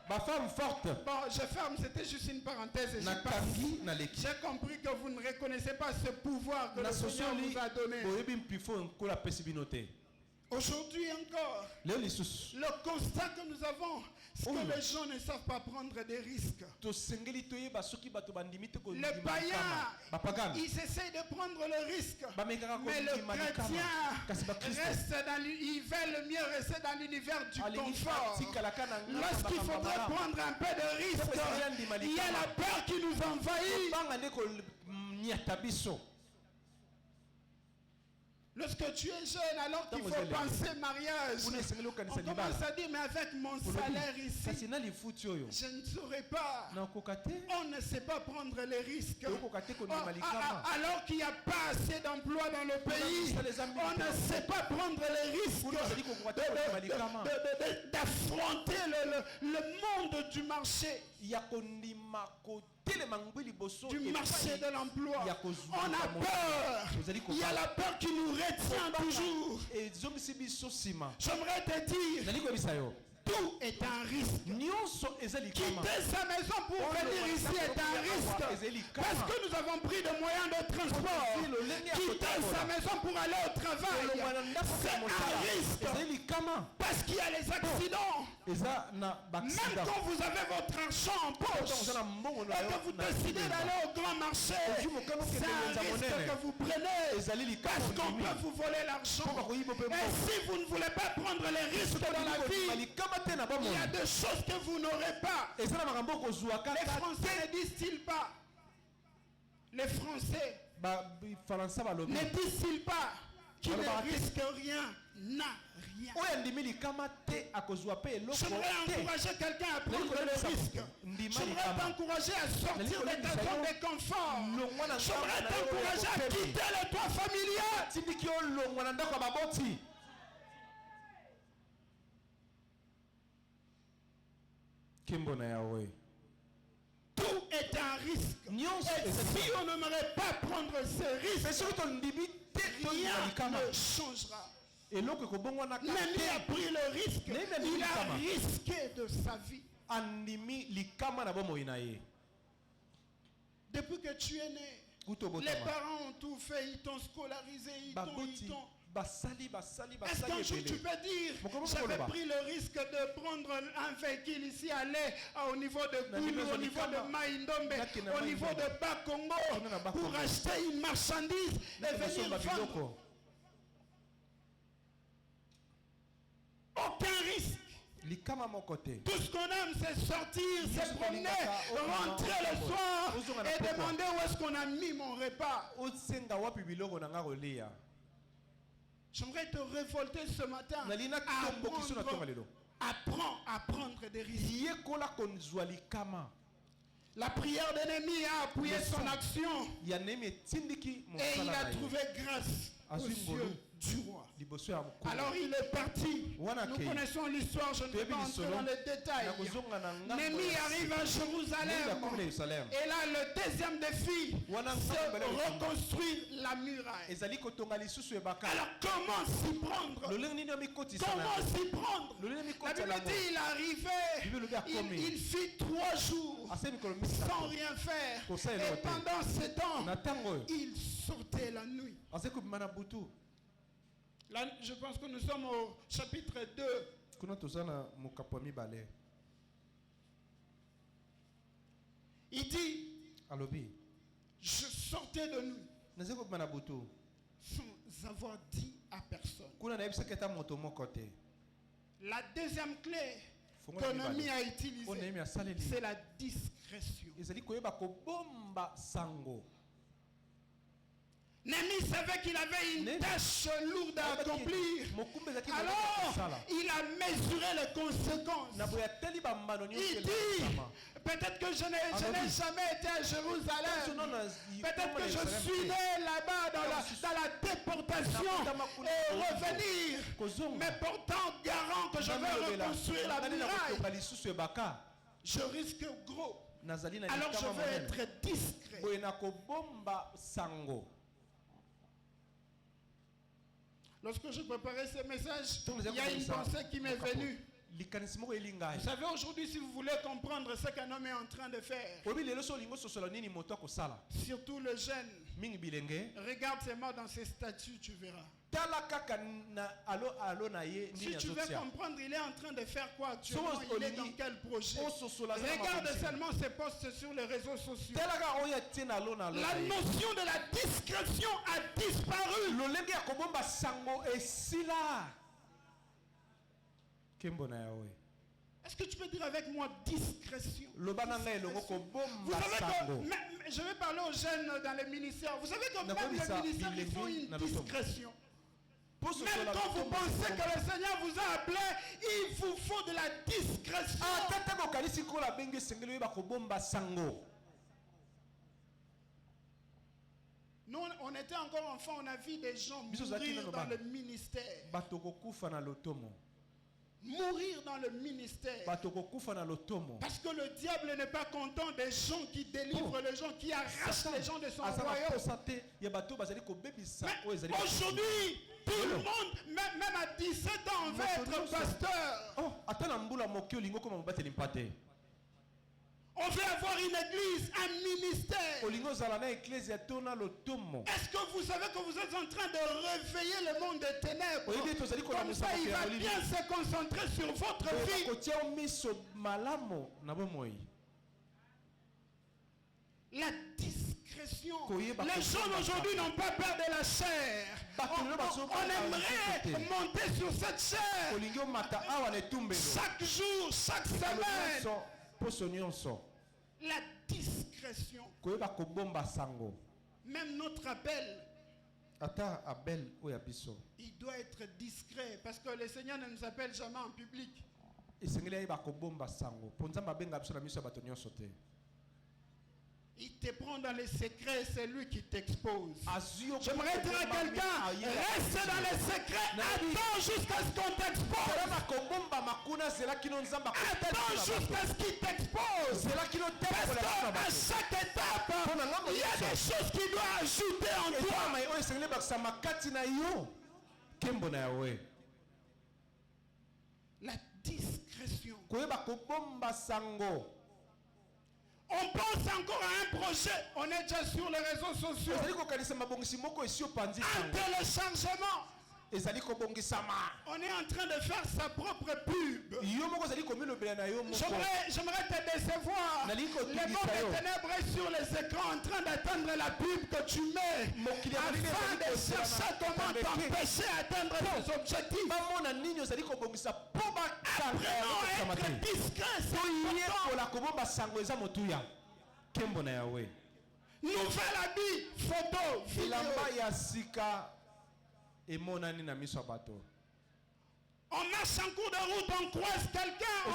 Ma femme forte. Bon, je ferme, c'était juste une parenthèse. J'ai compris que vous ne reconnaissez pas ce pouvoir que le Seigneur vous a donné. Aujourd'hui encore, le constat que nous avons, c'est que les gens ne savent pas prendre des risques. Le païen, il essaie de prendre le risque. Mais le chrétien reste il veut mieux rester dans l'univers du confort. Lorsqu'il faudrait prendre un peu de risque, il y a la peur qui nous envahit. Lorsque tu es jeune, alors qu'il faut penser mariage, on commence à dire, mais avec mon salaire ici, je ne saurais pas. On ne sait pas prendre les risques. Alors qu'il n'y a pas assez d'emplois dans le pays, on ne sait pas prendre les risques d'affronter le monde du marché. Du marché de l'emploi. On a peur. Il y a la peur qui nous retient toujours. J'aimerais te dire, tout est un risque. Quitter sa maison pour venir ici est un risque. Parce que nous avons pris des moyens de transport. Quitter sa maison pour aller au travail, c'est un risque. Parce qu'il y a les accidents. Même quand vous avez votre argent en poche et que vous décidez d'aller au grand marché, c'est un risque que vous prenez. Parce qu'on peut vous voler l'argent. Et si vous ne voulez pas prendre les risques dans la vie, il y a des choses que vous n'aurez pas. Les Français ne disent-ils pas? Les Français ne disent-ils pas qu'ils ne risquent rien, n'a rien? J'aimerais encourager quelqu'un à prendre le risque. J'aimerais t'encourager à sortir de ta zone de confort. J'aimerais t'encourager à quitter le toit familial. Tout est un risque. Et si on n'aimerait pas prendre ce risque, rien ne changera. Néhémie a pris le risque. Il a risqué de sa vie. Depuis que tu es né, les parents ont tout fait. Ils t'ont scolarisé. Est-ce qu'un jour tu peux dire, j'avais pris le risque de prendre un véhicule ici, aller au niveau de Koulou, au niveau de Maïndombe, au niveau de Bas-Congo, pour acheter une marchandise et venir vendre? Aucun risque. likama mon côté. Tout ce qu'on aime, c'est sortir, c'est promener, rentrer le soir et demander où est-ce qu'on a mis mon repas. Osenga wapi biloko na nga kolia. J'aimerais te révolter ce matin. Apprends à prendre des risques. La prière d'Ennemi a appuyé son action. Et il a trouvé grâce aux yeux du roi. Alors il est parti. Nous connaissons l'histoire, je ne vais pas entrer dans les détails. Néhémie arrive à Jérusalem. Et là, le deuxième défi, c'est reconstruire la muraille. Alors comment s'y prendre? Comment s'y prendre? La Bible dit, il arrivait, il fit 3 jours sans rien faire. Et pendant ce temps, il sortait la nuit. Là, je pense que nous sommes au chapitre 2. Il dit, je sortais de nuit sans avoir dit à personne. La deuxième clé que Néhémie a utilisée, c'est la discrétion. Néhémie savait qu'il avait une tâche lourde à accomplir. Alors, il a mesuré les conséquences. Il dit, peut-être que je n'ai jamais été à Jérusalem. Peut-être que je suis né là-bas dans la déportation et revenir. Mais pourtant, garant que je vais reconstruire la muraille, je risque gros. Alors je vais être discret. Lorsque je préparais ce message, il y a une pensée qui m'est venue. Vous savez, aujourd'hui, si vous voulez comprendre ce qu'un homme est en train de faire, surtout le jeune, regarde ses mains dans ses statuts, tu verras. Si tu veux comprendre, il est en train de faire quoi actuellement, il est dans quel projet. Regarde seulement ses posts sur les réseaux sociaux. La notion de la discrétion a disparu. Est-ce que tu peux dire avec moi discrétion? Vous savez que, je vais parler aux jeunes dans les ministères. Vous savez que même les ministères, ils font une discrétion. Même quand vous pensez que le Seigneur vous a appelé, il vous faut de la discrétion. Nous, on était encore enfants, on a vu des gens mourir dans le ministère. Mourir dans le ministère. Parce que le diable n'est pas content des gens qui délivrent les gens, qui arrachent les gens de son royaume. Mais aujourd'hui, tout le monde, même à 17 ans, on veut être pasteur. On veut avoir une église, un ministère. Est-ce que vous savez que vous êtes en train de réveiller le monde des ténèbres? Comme ça, il va bien se concentrer sur votre vie. La discrétion. Les gens aujourd'hui n'ont pas peur de la chair. On aimerait monter sur cette chair. Chaque jour, chaque semaine. La discrétion. Même notre appel, il doit être discret parce que le Seigneur ne nous appelle jamais en public. Il te prend dans les secrets, c'est lui qui t'expose. J'aimerais dire à quelqu'un, reste dans les secrets, attends jusqu'à ce qu'on t'expose. Attends jusqu'à ce qu'il t'expose. Parce qu'à chaque étape, il y a des choses qu'il doit ajouter en toi. La discrétion. On pense encore à un projet. On est déjà sur les réseaux sociaux. Un téléchargement. On est en train de faire sa propre pub. J'aimerais te décevoir. Les mondes des ténèbres est sur les écrans en train d'attendre la pub que tu mets afin de chercher comment t'empêcher d'atteindre tes objectifs. Apprenons à être discrets. Nouvelle habit, photo, vidéo. On marche en cours de route, on croise quelqu'un, on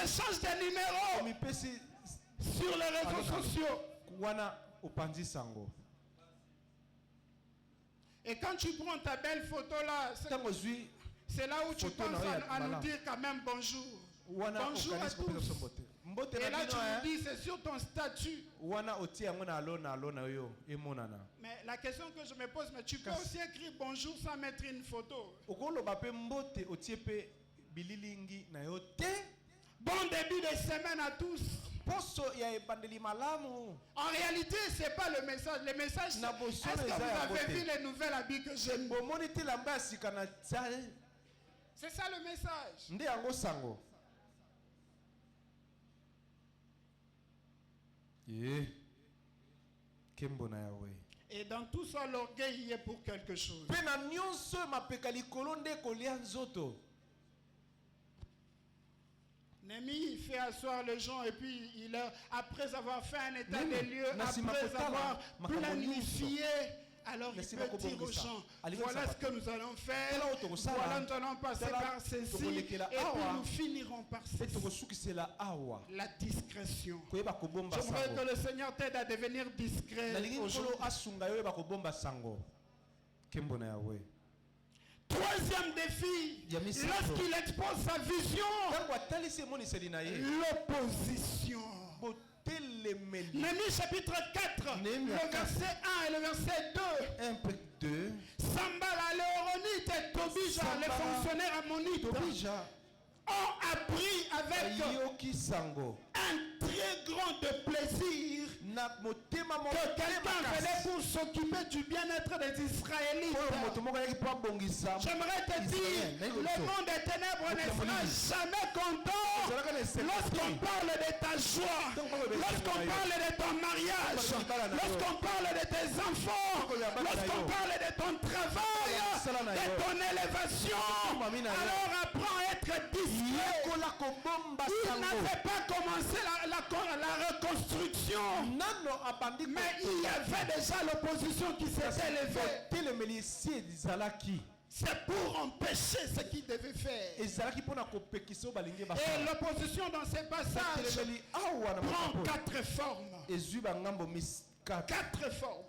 s'échange des numéros sur les réseaux sociaux. Et quand tu prends ta belle photo là, c'est là où tu penses à nous dire quand même bonjour. Bonjour à tous. Et là tu nous dis c'est sur ton statut. Mais la question que je me pose, mais tu peux aussi écrire bonjour sans mettre une photo. Bon début de semaine à tous. En réalité, ce n'est pas le message. Le message, est-ce que vous avez vu les nouvelles habits que j'aime? C'est ça le message. Et dans tout ça, l'orgueil y est pour quelque chose. Némi fait asseoir les gens et puis après avoir fait un état des lieux, après avoir planifié, alors il peut dire aux gens, voilà ce que nous allons faire, voilà nous allons passer par ceci et puis nous finirons par ceci. La discrétion. J'aimerais que le Seigneur t'aide à devenir discret aujourd'hui. Troisième défi, lorsqu'il expose sa vision, l'opposition. Néhémie chapitre 4, le verset 1 et le verset 2. Sambala, Léoronite et Tobija, les fonctionnaires ammonites, ont appris avec un très grand plaisir que quelqu'un venait pour s'occuper du bien-être des Israélites. J'aimerais te dire, le monde des ténèbres ne sera jamais content lorsqu'on parle de ta joie, lorsqu'on parle de ton mariage, lorsqu'on parle de tes enfants, lorsqu'on parle de ton travail, de ton élévation. Alors apprends à être discret. Il n'avait pas commencé la reconstruction, mais il y avait déjà l'opposition qui s'était levée. C'est pour empêcher ce qu'il devait faire. Et l'opposition dans ces passages prend 4 formes. 4 formes.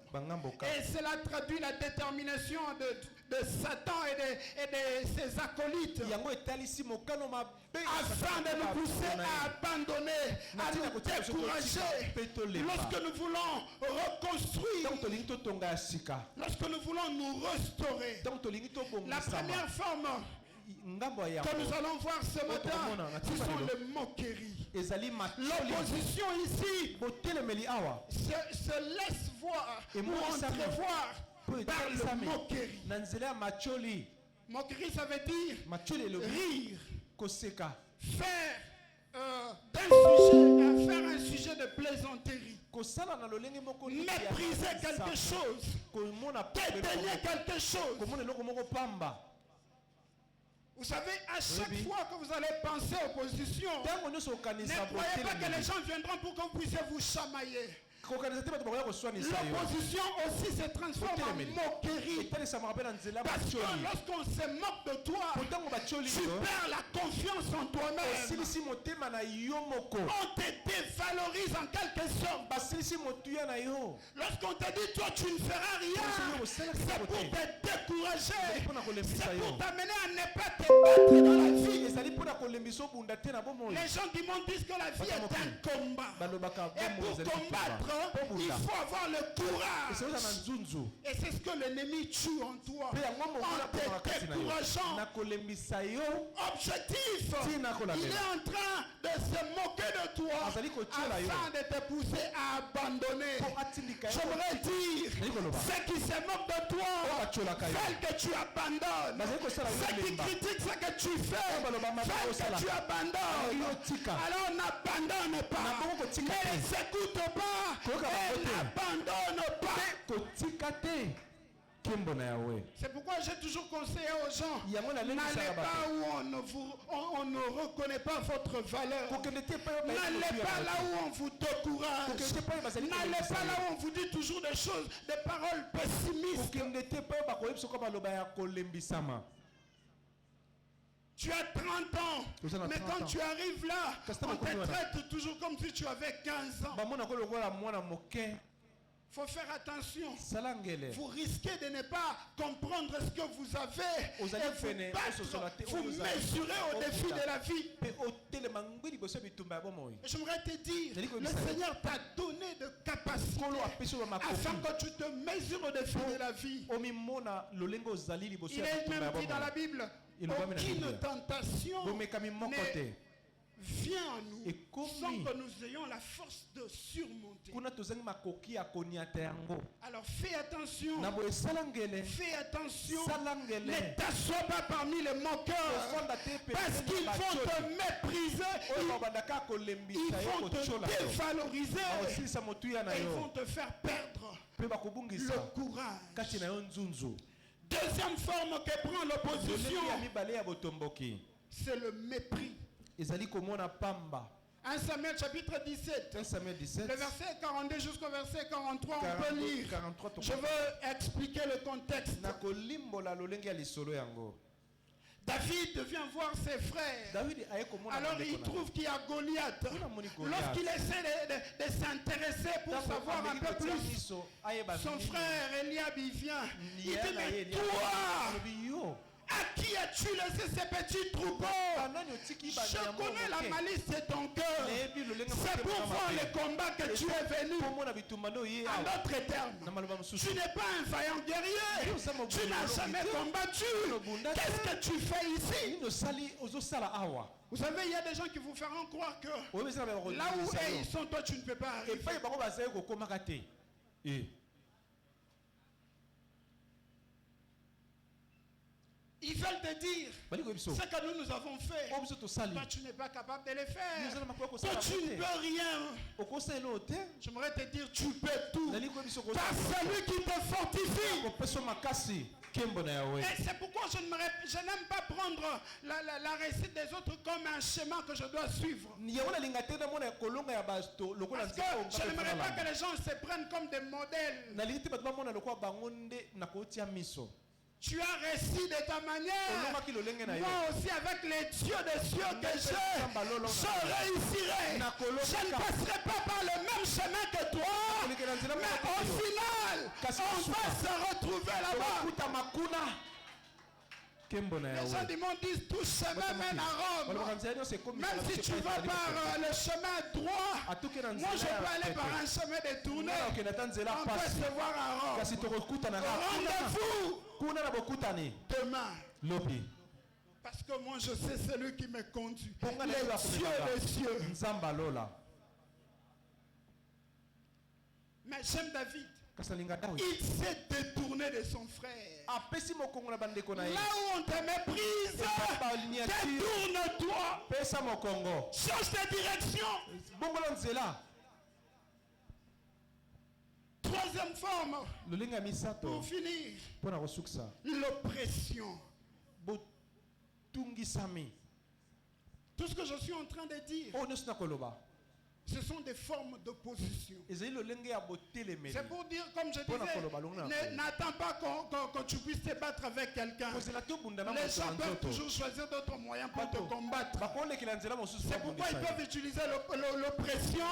Et cela traduit la détermination de Satan et de ses acolytes afin de nous pousser à abandonner, à nous décourager. Lorsque nous voulons reconstruire, lorsque nous voulons nous restaurer, la première forme que nous allons voir ce matin, ce sont les moqueries. L'opposition ici se laisse voir ou entrevoir par le moquerie. Moquerie, ça veut dire rire, faire un sujet de plaisanterie, mépriser quelque chose, dédaigner quelque chose. Vous savez, à chaque fois que vous allez penser opposition, ne croyez pas que les gens viendront pour que vous puissiez vous chamailler. L'opposition aussi se transforme en moquerie. Parce que lorsqu'on se moque de toi, tu perds la confiance en toi-même. On te dévalorise en quelque sorte. Lorsqu'on te dit toi tu ne feras rien, c'est pour te décourager. C'est pour t'amener à ne pas te battre dans la vie. Les gens du monde disent que la vie est un combat. Et pour combattre, il faut avoir le courage. Et c'est ce que l'ennemi tue en toi. En te décourageant. Objectif, il est en train de se moquer de toi afin de te pousser à abandonner. J'aimerais dire, ceux qui se moquent de toi veulent que tu abandonnes. Ceux qui critiquent ce que tu fais veulent que tu abandonnes, alors n'abandonne pas. Ne les écoute pas et n'abandonne pas. C'est pourquoi j'ai toujours conseillé aux gens, n'allez pas où on ne reconnaît pas votre valeur. N'allez pas là où on vous décourage. N'allez pas là où on vous dit toujours des choses, des paroles pessimistes. Tu as 30 ans, mais quand tu arrives là, on te traite toujours comme si tu avais 15 ans. Il faut faire attention. Vous risquez de ne pas comprendre ce que vous avez et vous battre. Vous mesurez au défi de la vie. J'aimerais te dire, le Seigneur t'a donné de capacité afin que tu te mesures au défi de la vie. Il est même dit dans la Bible, aucune tentation vient à nous sans que nous ayons la force de surmonter. Alors fais attention. Fais attention. Ne t'assois pas parmi les moqueurs parce qu'ils vont te mépriser. Ils vont te dévaloriser. Et ils vont te faire perdre le courage. Deuxième forme que prend l'opposition, c'est le mépris. 1 Samuel chapitre 17, le verset 42 jusqu'au verset 43, on peut lire. Je veux expliquer le contexte. David vient voir ses frères. Alors il trouve qu'il y a Goliath. Lorsqu'il essaie de s'intéresser pour savoir un peu plus, son frère Eliab il vient. Il dit, mais toi, à qui as-tu laissé ces petits troupeaux? Je connais la malice de ton cœur. C'est pour voir les combats que tu es venu. En d'autres termes, tu n'es pas un vaillant guerrier. Tu n'as jamais combattu. Qu'est-ce que tu fais ici? Vous savez, il y a des gens qui vous feront croire que là où ils sont, toi tu ne peux pas arriver. Ils veulent te dire ce que nous avons fait. Toi, tu n'es pas capable de le faire. Toi, tu ne peux rien. J'aimerais te dire, tu peux tout. Par celui qui te fortifie. Et c'est pourquoi je n'aime pas prendre la réussite des autres comme un schéma que je dois suivre. Parce que je n'aimerais pas que les gens se prennent comme des modèles. Tu as réussi de ta manière. Moi aussi, avec les dieux des cieux que j'ai, je réussirai. Je ne passerai pas par le même chemin que toi. Mais au final, on va se retrouver là-bas. Les gens du monde disent tout chemin mène à Rome. Même si tu vas par le chemin droit, moi je peux aller par un chemin détourné. On peut se voir à Rome. Rendez-vous demain. Parce que moi je sais celui qui me conduit. Les cieux. Mais j'aime David. Il s'est détourné de son frère. Là où on te méprise, détourne-toi. Change de direction. Troisième forme, pour finir, l'oppression. Tout ce que je suis en train de dire, ce sont des formes d'opposition. C'est pour dire, comme je disais, n'attends pas que tu puisses te battre avec quelqu'un. Les gens peuvent toujours choisir d'autres moyens pour te combattre. C'est pourquoi ils peuvent utiliser l'oppression,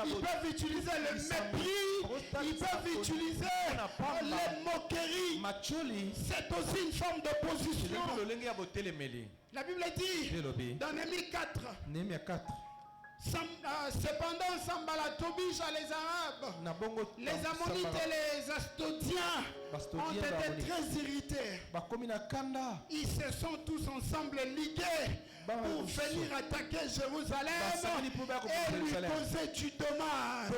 ils peuvent utiliser le mépris, ils peuvent utiliser les moqueries. C'est aussi une forme d'opposition. La Bible dit, dans Néhémie 4, cependant, Sanballat, Tobija, les Arabes, les Ammonites et les Astodiens ont été très irrités. Ils se sont tous ensemble ligués pour venir attaquer Jérusalem et lui causer du dommage.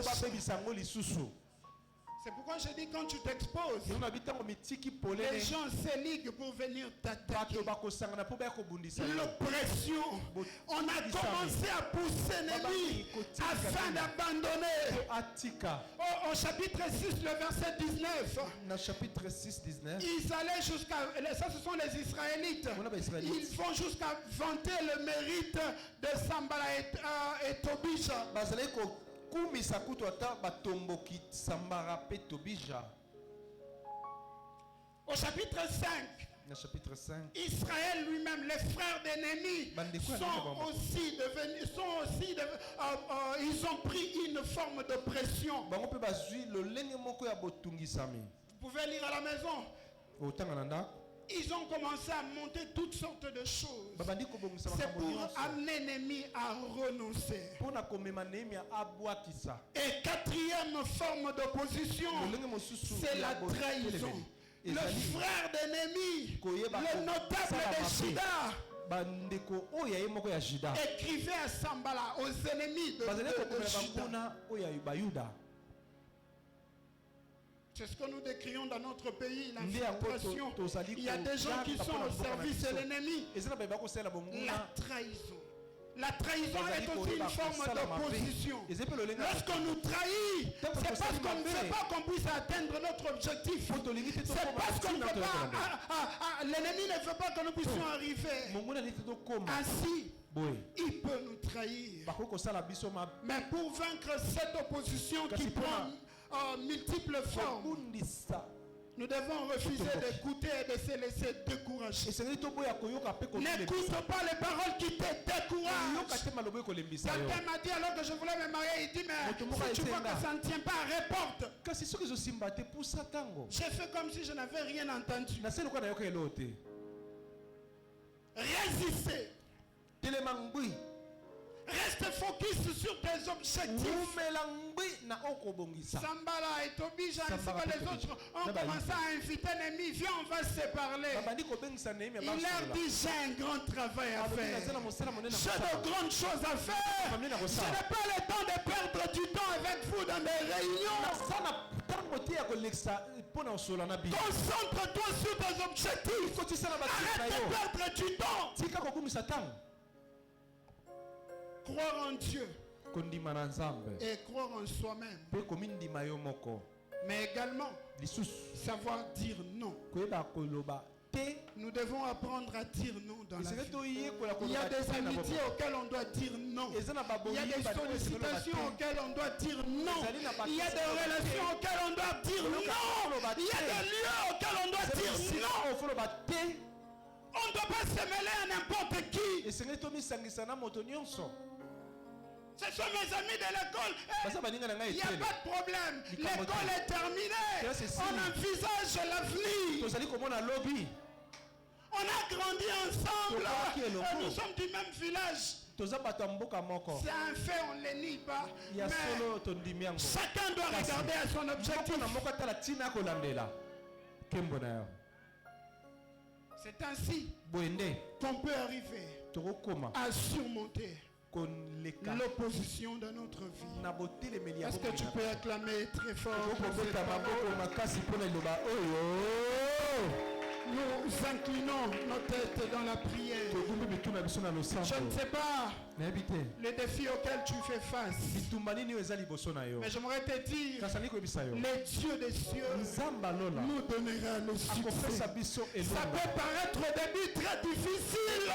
C'est pourquoi je dis quand tu t'exposes, les gens s'éliguent pour venir t'attaquer. L'oppression. On a commencé à pousser l'ennemi afin d'abandonner. Au chapitre 6, le verset 19. Dans chapitre 6, 19. Ils allaient jusqu'à... Ça, ce sont les Israélites. Ils vont jusqu'à vanter le mérite de Sambala et Tobija. Au chapitre 5, Israël lui-même, les frères d'ennemis, ils ont pris une forme d'oppression. Vous pouvez lire à la maison. Ils ont commencé à monter toutes sortes de choses. C'est pour amener l'ennemi à renoncer. Et quatrième forme d'opposition, c'est la trahison. Le frère d'ennemi, le notable de Shida, écrivait à Sambala, aux ennemis de Shida. C'est ce que nous décrions dans notre pays, l'infiltration. Il y a des gens qui sont au service de l'ennemi. La trahison. La trahison est aussi une forme d'opposition. Lorsqu'on nous trahit, c'est parce qu'on ne veut pas qu'on puisse atteindre notre objectif. C'est parce qu'on ne veut pas. L'ennemi ne veut pas que nous puissions arriver. Ainsi, il peut nous trahir. Mais pour vaincre cette opposition qui prend multiples formes, nous devons refuser d'écouter et de se laisser décourager. N'écoute pas les paroles qui te découragent. Quelqu'un m'a dit alors que je voulais me marier, il dit mais si tu vois que ça ne tient pas, reporte. J'ai fait comme si je n'avais rien entendu. Résistez. Reste focus sur tes objectifs. Sambala et Tobija ainsi que les autres ont commencé à inviter l'ennemi. Viens, on va se parler. Il leur dit j'ai un grand travail à faire. J'ai de grandes choses à faire. Je n'ai pas le temps de perdre du temps avec vous dans des réunions. Concentre-toi sur tes objectifs. Arrête de perdre du temps. Croire en Dieu et croire en soi-même, mais également savoir dire non. Nous devons apprendre à dire non dans la vie. Il y a des amitiés auxquelles on doit dire non. Il y a des sollicitations auxquelles on doit dire non. Il y a des relations auxquelles on doit dire non. Il y a des lieux auxquels on doit dire non. On ne doit pas se mêler à n'importe qui. Ce sont mes amis de l'école. Il n'y a pas de problème. L'école est terminée. On envisage l'avenir. On a grandi ensemble. Nous sommes du même village. C'est un fait, on ne le nie pas. Mais chacun doit regarder à son objectif. C'est ainsi qu'on peut arriver à surmonter l'opposition de notre vie. Est-ce que tu peux acclamer très fort? Nous inclinons nos têtes dans la prière. Je ne sais pas les défis auxquels tu fais face, mais j'aimerais te dire, les dieux des cieux nous donnera le succès. Ça peut paraître au début très difficile,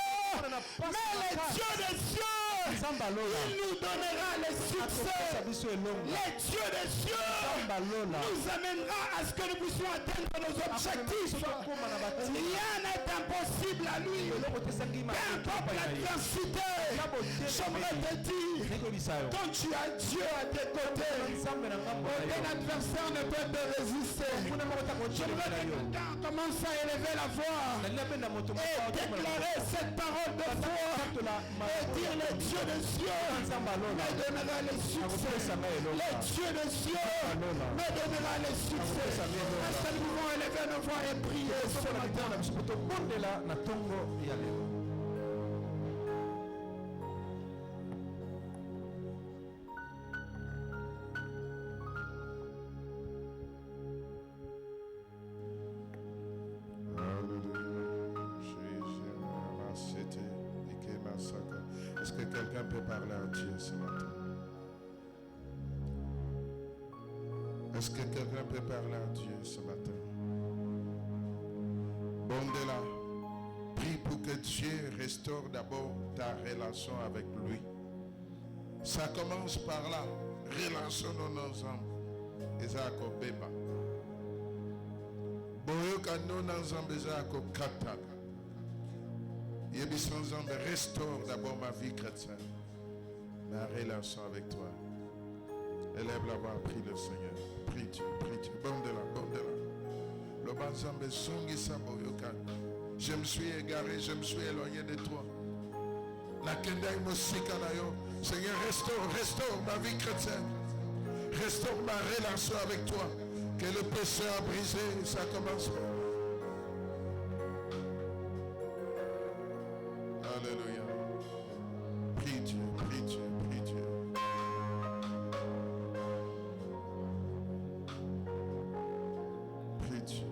mais les dieux des cieux, il nous donnera le succès. Les dieux des cieux nous amènera à ce que nous puissions atteindre nos objectifs. Rien n'est impossible à lui. Peu importe l'adversité, j'aimerais te dire, quand tu as Dieu à tes côtés, aucun adversaire ne peut te résister. J'aimerais que quelqu'un commence à élever la voix et déclarer cette parole de foi et dire les dieux des cieux me donnera le succès. Les dieux des cieux me donnera le succès. Est-ce que nous pouvons élever nos voix et prier ce matin? quelqu'un peut parler à Dieu ce matin? Est-ce que quelqu'un peut parler à Dieu ce matin? Bondela, prie pour que Dieu restaure d'abord ta relation avec lui. Ça commence par là. Relationnons ensemble. Ezako beba. Boyoka non ensemble ezako kataka. Yebi ensemble restaure d'abord ma vie chrétienne. Ma relation avec toi. Élève la voix, prie le Seigneur. Prie Dieu, prie Dieu. Bondela, bondela. Le banzambe songi saboyoka. Je me suis égaré, je me suis éloigné de toi. La kendai mosika na yo. Seigneur, restaure ma vie chrétienne. Restaure ma relation avec toi. Que le péché a brisé, ça commence. Alléluia. Prie Dieu, prie Dieu, prie Dieu. Prie Dieu.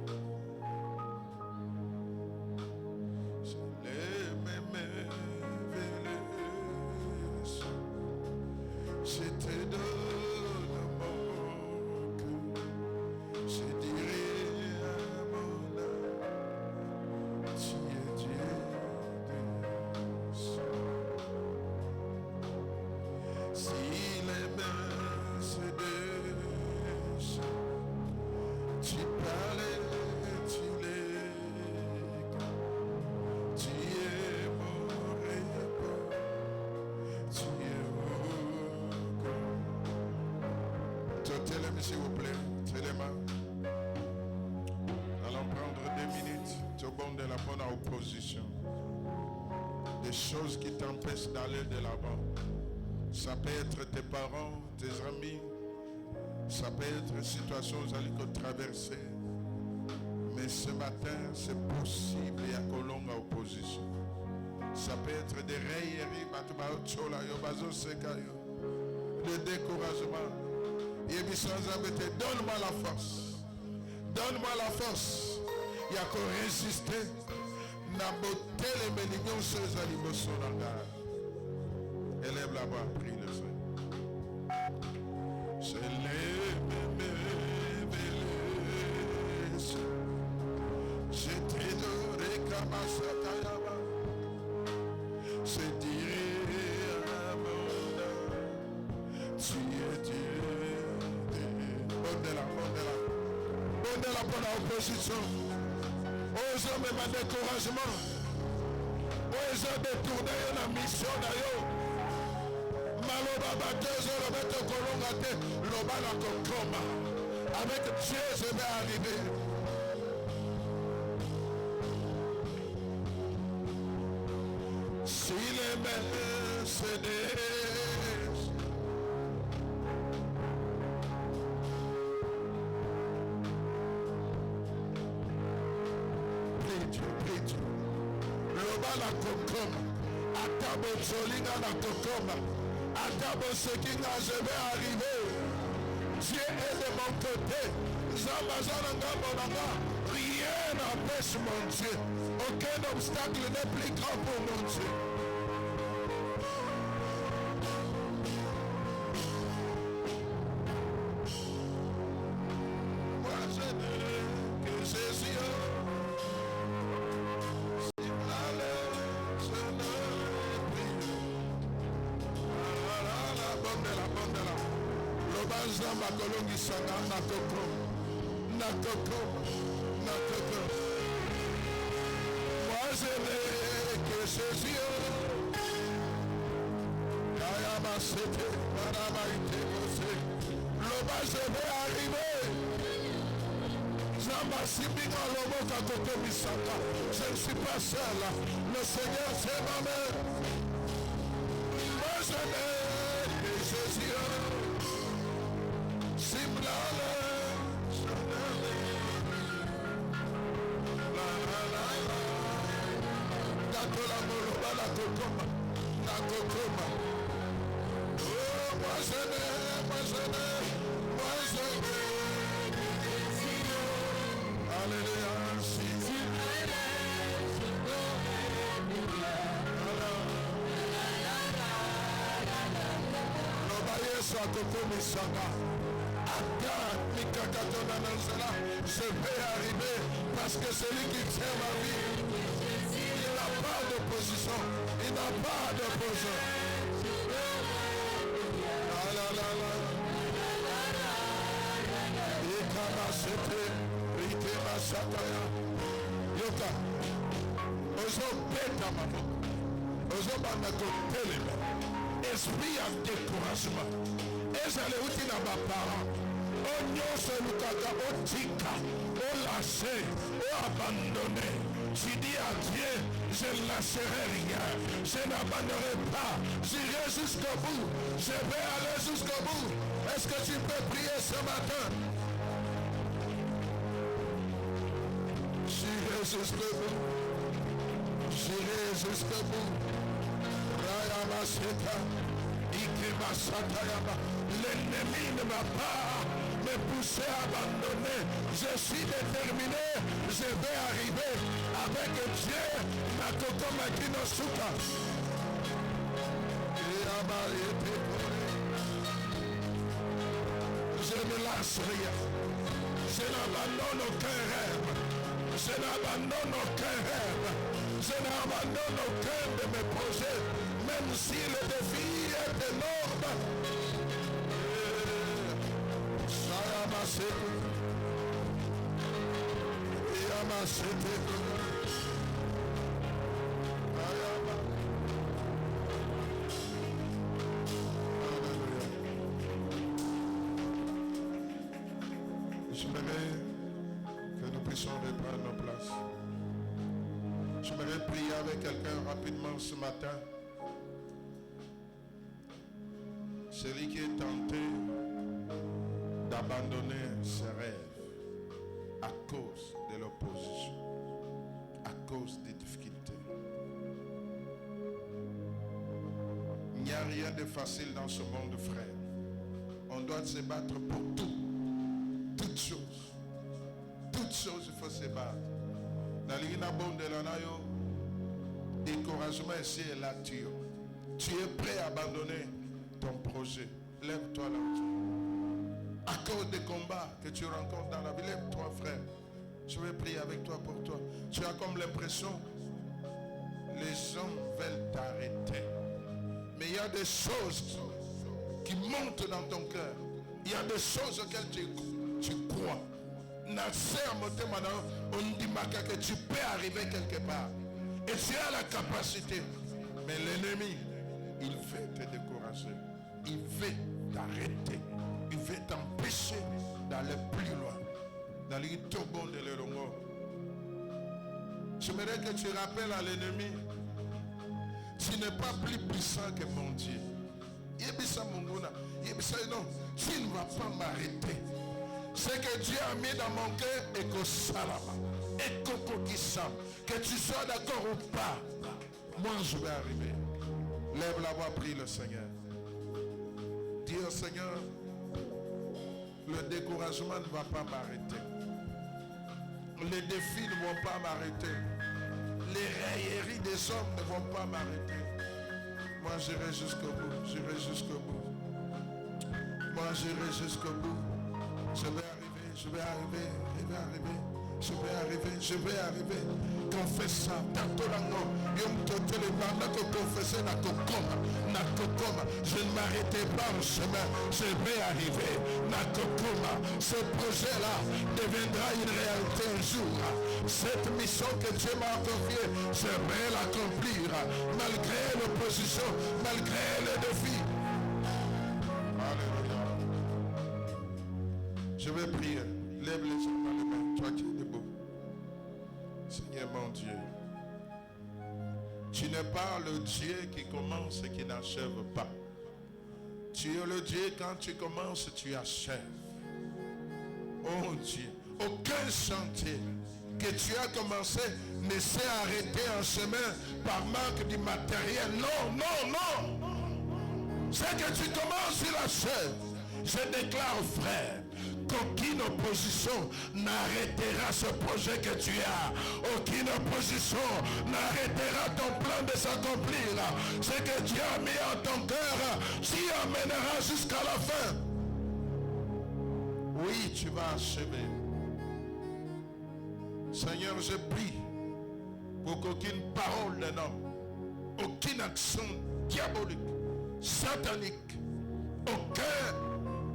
Je te donne mon cœur, je dirai à mon âme, tu es Dieu de sang. Si les mains se déchirent, tu parles, tu les gardes, tu es mon repos, tu es s'il vous plaît, Téléma. Allons prendre 2 minutes. Tout bon de la bonne opposition. Des choses qui t'empêchent d'aller de l'avant. Ça peut être tes parents, tes amis. Ça peut être une situation où vous allez traverser. Mais ce matin, c'est possible, il y a une longue opposition. Ça peut être des railleries, le découragement. Donne-moi la force. Donne-moi la force. Il y a qu'à résister. Élève la voix, prie le Seigneur. Je je te donnerai comme je dirai à mon âme, tu es Dieu. Bondela pour la opposition. Aux hommes et ma découragement. Aux hommes détournés la mission d'ailleurs. Maloba bateuse, le bête colongate, l'oba la concomba. Avec Dieu, je vais arriver. Si les mains se déchirent, prie Dieu. Loba la concomba. Atabo Zolinga la concomba. Atabo Sekinga, je vais arriver. Dieu est de mon côté. Zambazananga Bonanga. Rien n'empêche mon Dieu. Aucun obstacle n'est plus grand pour mon Dieu. Moi je n'ai que Jésus. Zamba kolongi sanga nakoko nakoko nakoko. Moi je n'ai que Jésus. Kaya masete marama ite bose. Loba je vais arriver. Zamba sibinga lobo kakoko misaka. Je ne suis pas seul. Le Seigneur c'est ma mère. Moi je n'ai que Jésus. Simlala, Nakola Moloba la Kokoma, Nakokoma. Oh, moi je n'ai. Alléluia, Je vais arriver parce que celui qui tient ma vie, il n'a pas d'opposition. Il n'a pas d'opposition. Yoka, ozobeta maboko, ozobanda kotelema, esprit ya découragement, ezale uti na baparents, onyonso lukaka otika, olâché, abandonné. Tu dis à Dieu, je ne lâcherai rien, je n'abandonnerai pas, j'irai jusqu'au bout, je vais aller jusqu'au bout. Est-ce que tu peux prier ce matin? J'irai jusqu'au bout. J'irai jusqu'au bout. Rayama Seta. Ikema Satayama. L'ennemi ne m'a pas me poussé à abandonner. Je suis déterminé. Je vais arriver avec Dieu. Nakoko Makino Suka. Je ne lâche rien. Je n'abandonne aucun rêve. Je n'abandonne aucun rêve. Je n'abandonne aucun de mes projets. Même si le défi est énorme. J'aimerais que nous puissions reprendre nos places. J'aimerais prier avec quelqu'un rapidement ce matin. Celui qui est tenté d'abandonner ses rêves à cause de l'opposition, à cause des difficultés. Il n'y a rien de facile dans ce monde, frère. On doit se battre pour tout. Toutes choses. Toutes choses, il faut se battre. Dans l'Ina Bonde, découragement ici et là, tu es prêt à abandonner ton projet. Lève-toi là. À cause des combats que tu rencontres dans la vie, lève-toi, frère. Je vais prier avec toi pour toi. Tu as comme l'impression les hommes veulent t'arrêter. Mais il y a des choses qui montent dans ton cœur. Il y a des choses auxquelles tu crois. On dit que tu peux arriver quelque part. Et tu as la capacité. Mais l'ennemi, il veut te décourager. Il veut t'arrêter. Il veut t'empêcher d'aller plus loin. Dans les tobons de l'Erongo. J'aimerais que tu rappelles à l'ennemi, tu n'es pas plus puissant que mon Dieu. Non, tu ne vas pas m'arrêter. Ce que Dieu a mis dans mon cœur est que salama. Et que tu sois d'accord ou pas, moi je vais arriver. Lève la voix, prie le Seigneur. Dis au Seigneur, le découragement ne va pas m'arrêter. Les défis ne vont pas m'arrêter. Les railleries des hommes ne vont pas m'arrêter. Moi j'irai jusqu'au bout. J'irai jusqu'au bout. Moi j'irai jusqu'au bout. Je vais arriver, je vais arriver, je vais arriver. Je vais arriver, je vais arriver. Confesse ça. Je ne m'arrêterai pas en chemin. Je vais arriver. Ce projet-là deviendra une réalité un jour. Cette mission que Dieu m'a confiée, je vais l'accomplir. Malgré l'opposition, malgré les défis. Alléluia. Je vais prier. Lève les yeux dans les mains. Toi qui es debout. Seigneur mon Dieu. Tu n'es pas le Dieu qui commence et qui n'achève pas. Tu es le Dieu, quand tu commences, tu achèves. Oh Dieu, aucun chantier que tu as commencé ne s'est arrêté en chemin par manque de matériel. Non, non, non. Ce que tu commences, tu l'achèves. Je déclare, frère, qu'aucune opposition n'arrêtera ce projet que tu as. Aucune opposition n'arrêtera ton plan de s'accomplir. Ce que Dieu a mis en ton cœur, tu amèneras jusqu'à la fin. Oui, tu vas achever. Seigneur, je prie pour qu'aucune parole d'un homme, aucune action diabolique, satanique, aucun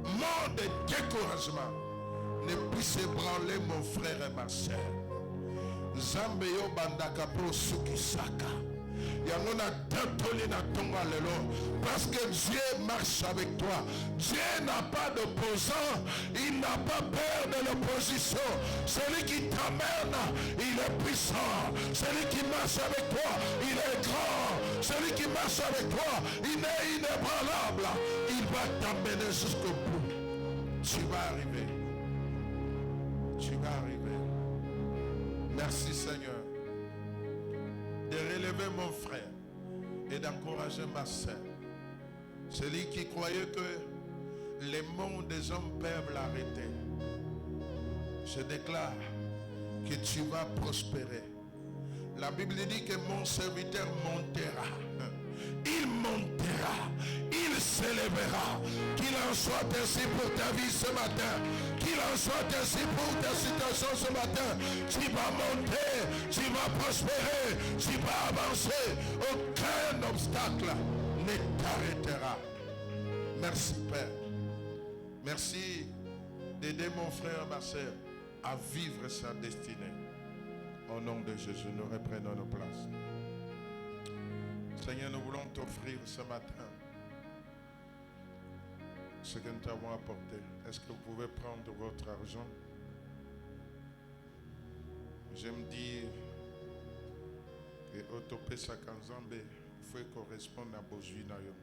mot de découragement ne puisse ébranler mon frère et ma soeur. Zambeyo bandaka pro sukisaka. Yangona tatoli na tonga lelo. Parce que Dieu marche avec toi. Dieu n'a pas d'opposant. Il n'a pas peur de l'opposition. Celui qui t'amène, il est puissant. Celui qui marche avec toi, il est grand. Celui qui marche avec toi, il est inébranlable. Il va t'amener jusqu'au bout. Tu vas arriver. Tu vas arriver. Merci Seigneur de relever mon frère et d'encourager ma soeur. Celui qui croyait que les mots des hommes peuvent l'arrêter. Je déclare que tu vas prospérer. La Bible dit que mon serviteur montera. Il montera, il s'élèvera. Qu'il en soit ainsi pour ta vie ce matin. Qu'il en soit ainsi pour ta situation ce matin. Tu vas monter, tu vas prospérer, tu vas avancer. Aucun obstacle ne t'arrêtera. Merci Père. Merci d'aider mon frère et ma soeur à vivre sa destinée. Au nom de Jésus, nous reprenons nos places. Seigneur, nous voulons t'offrir ce matin ce que nous t'avons apporté. Est-ce que vous pouvez prendre votre argent? J'aime dire que Otopé Sakanzambe, il faut correspondre à Bozui Nayo.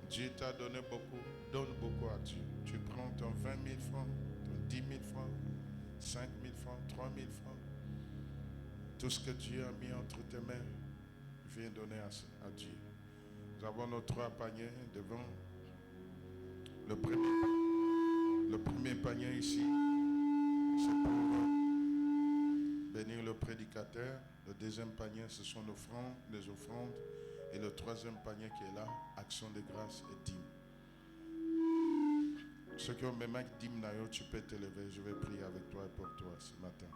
Dieu t'a donné beaucoup, donne beaucoup à Dieu. Tu prends ton 20 000 francs, ton 10 000 francs, 5 000 francs, 3 000 francs. Tout ce que Dieu a mis entre tes mains, viens donner à Dieu. Nous avons nos 3 paniers devant. Le premier panier ici, c'est pour bénir le prédicateur. Le deuxième panier, ce sont les offrandes. Et le troisième panier qui est là, action de grâce et dîme. Ceux qui ont même dîme, tu peux te lever. Je vais prier avec toi et pour toi ce matin.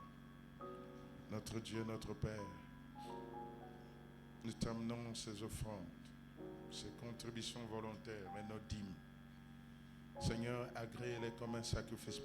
Notre Dieu, notre Père, nous t'amenons ces offrandes, ces contributions volontaires et nos dîmes. Seigneur, agrée-les comme un sacrifice.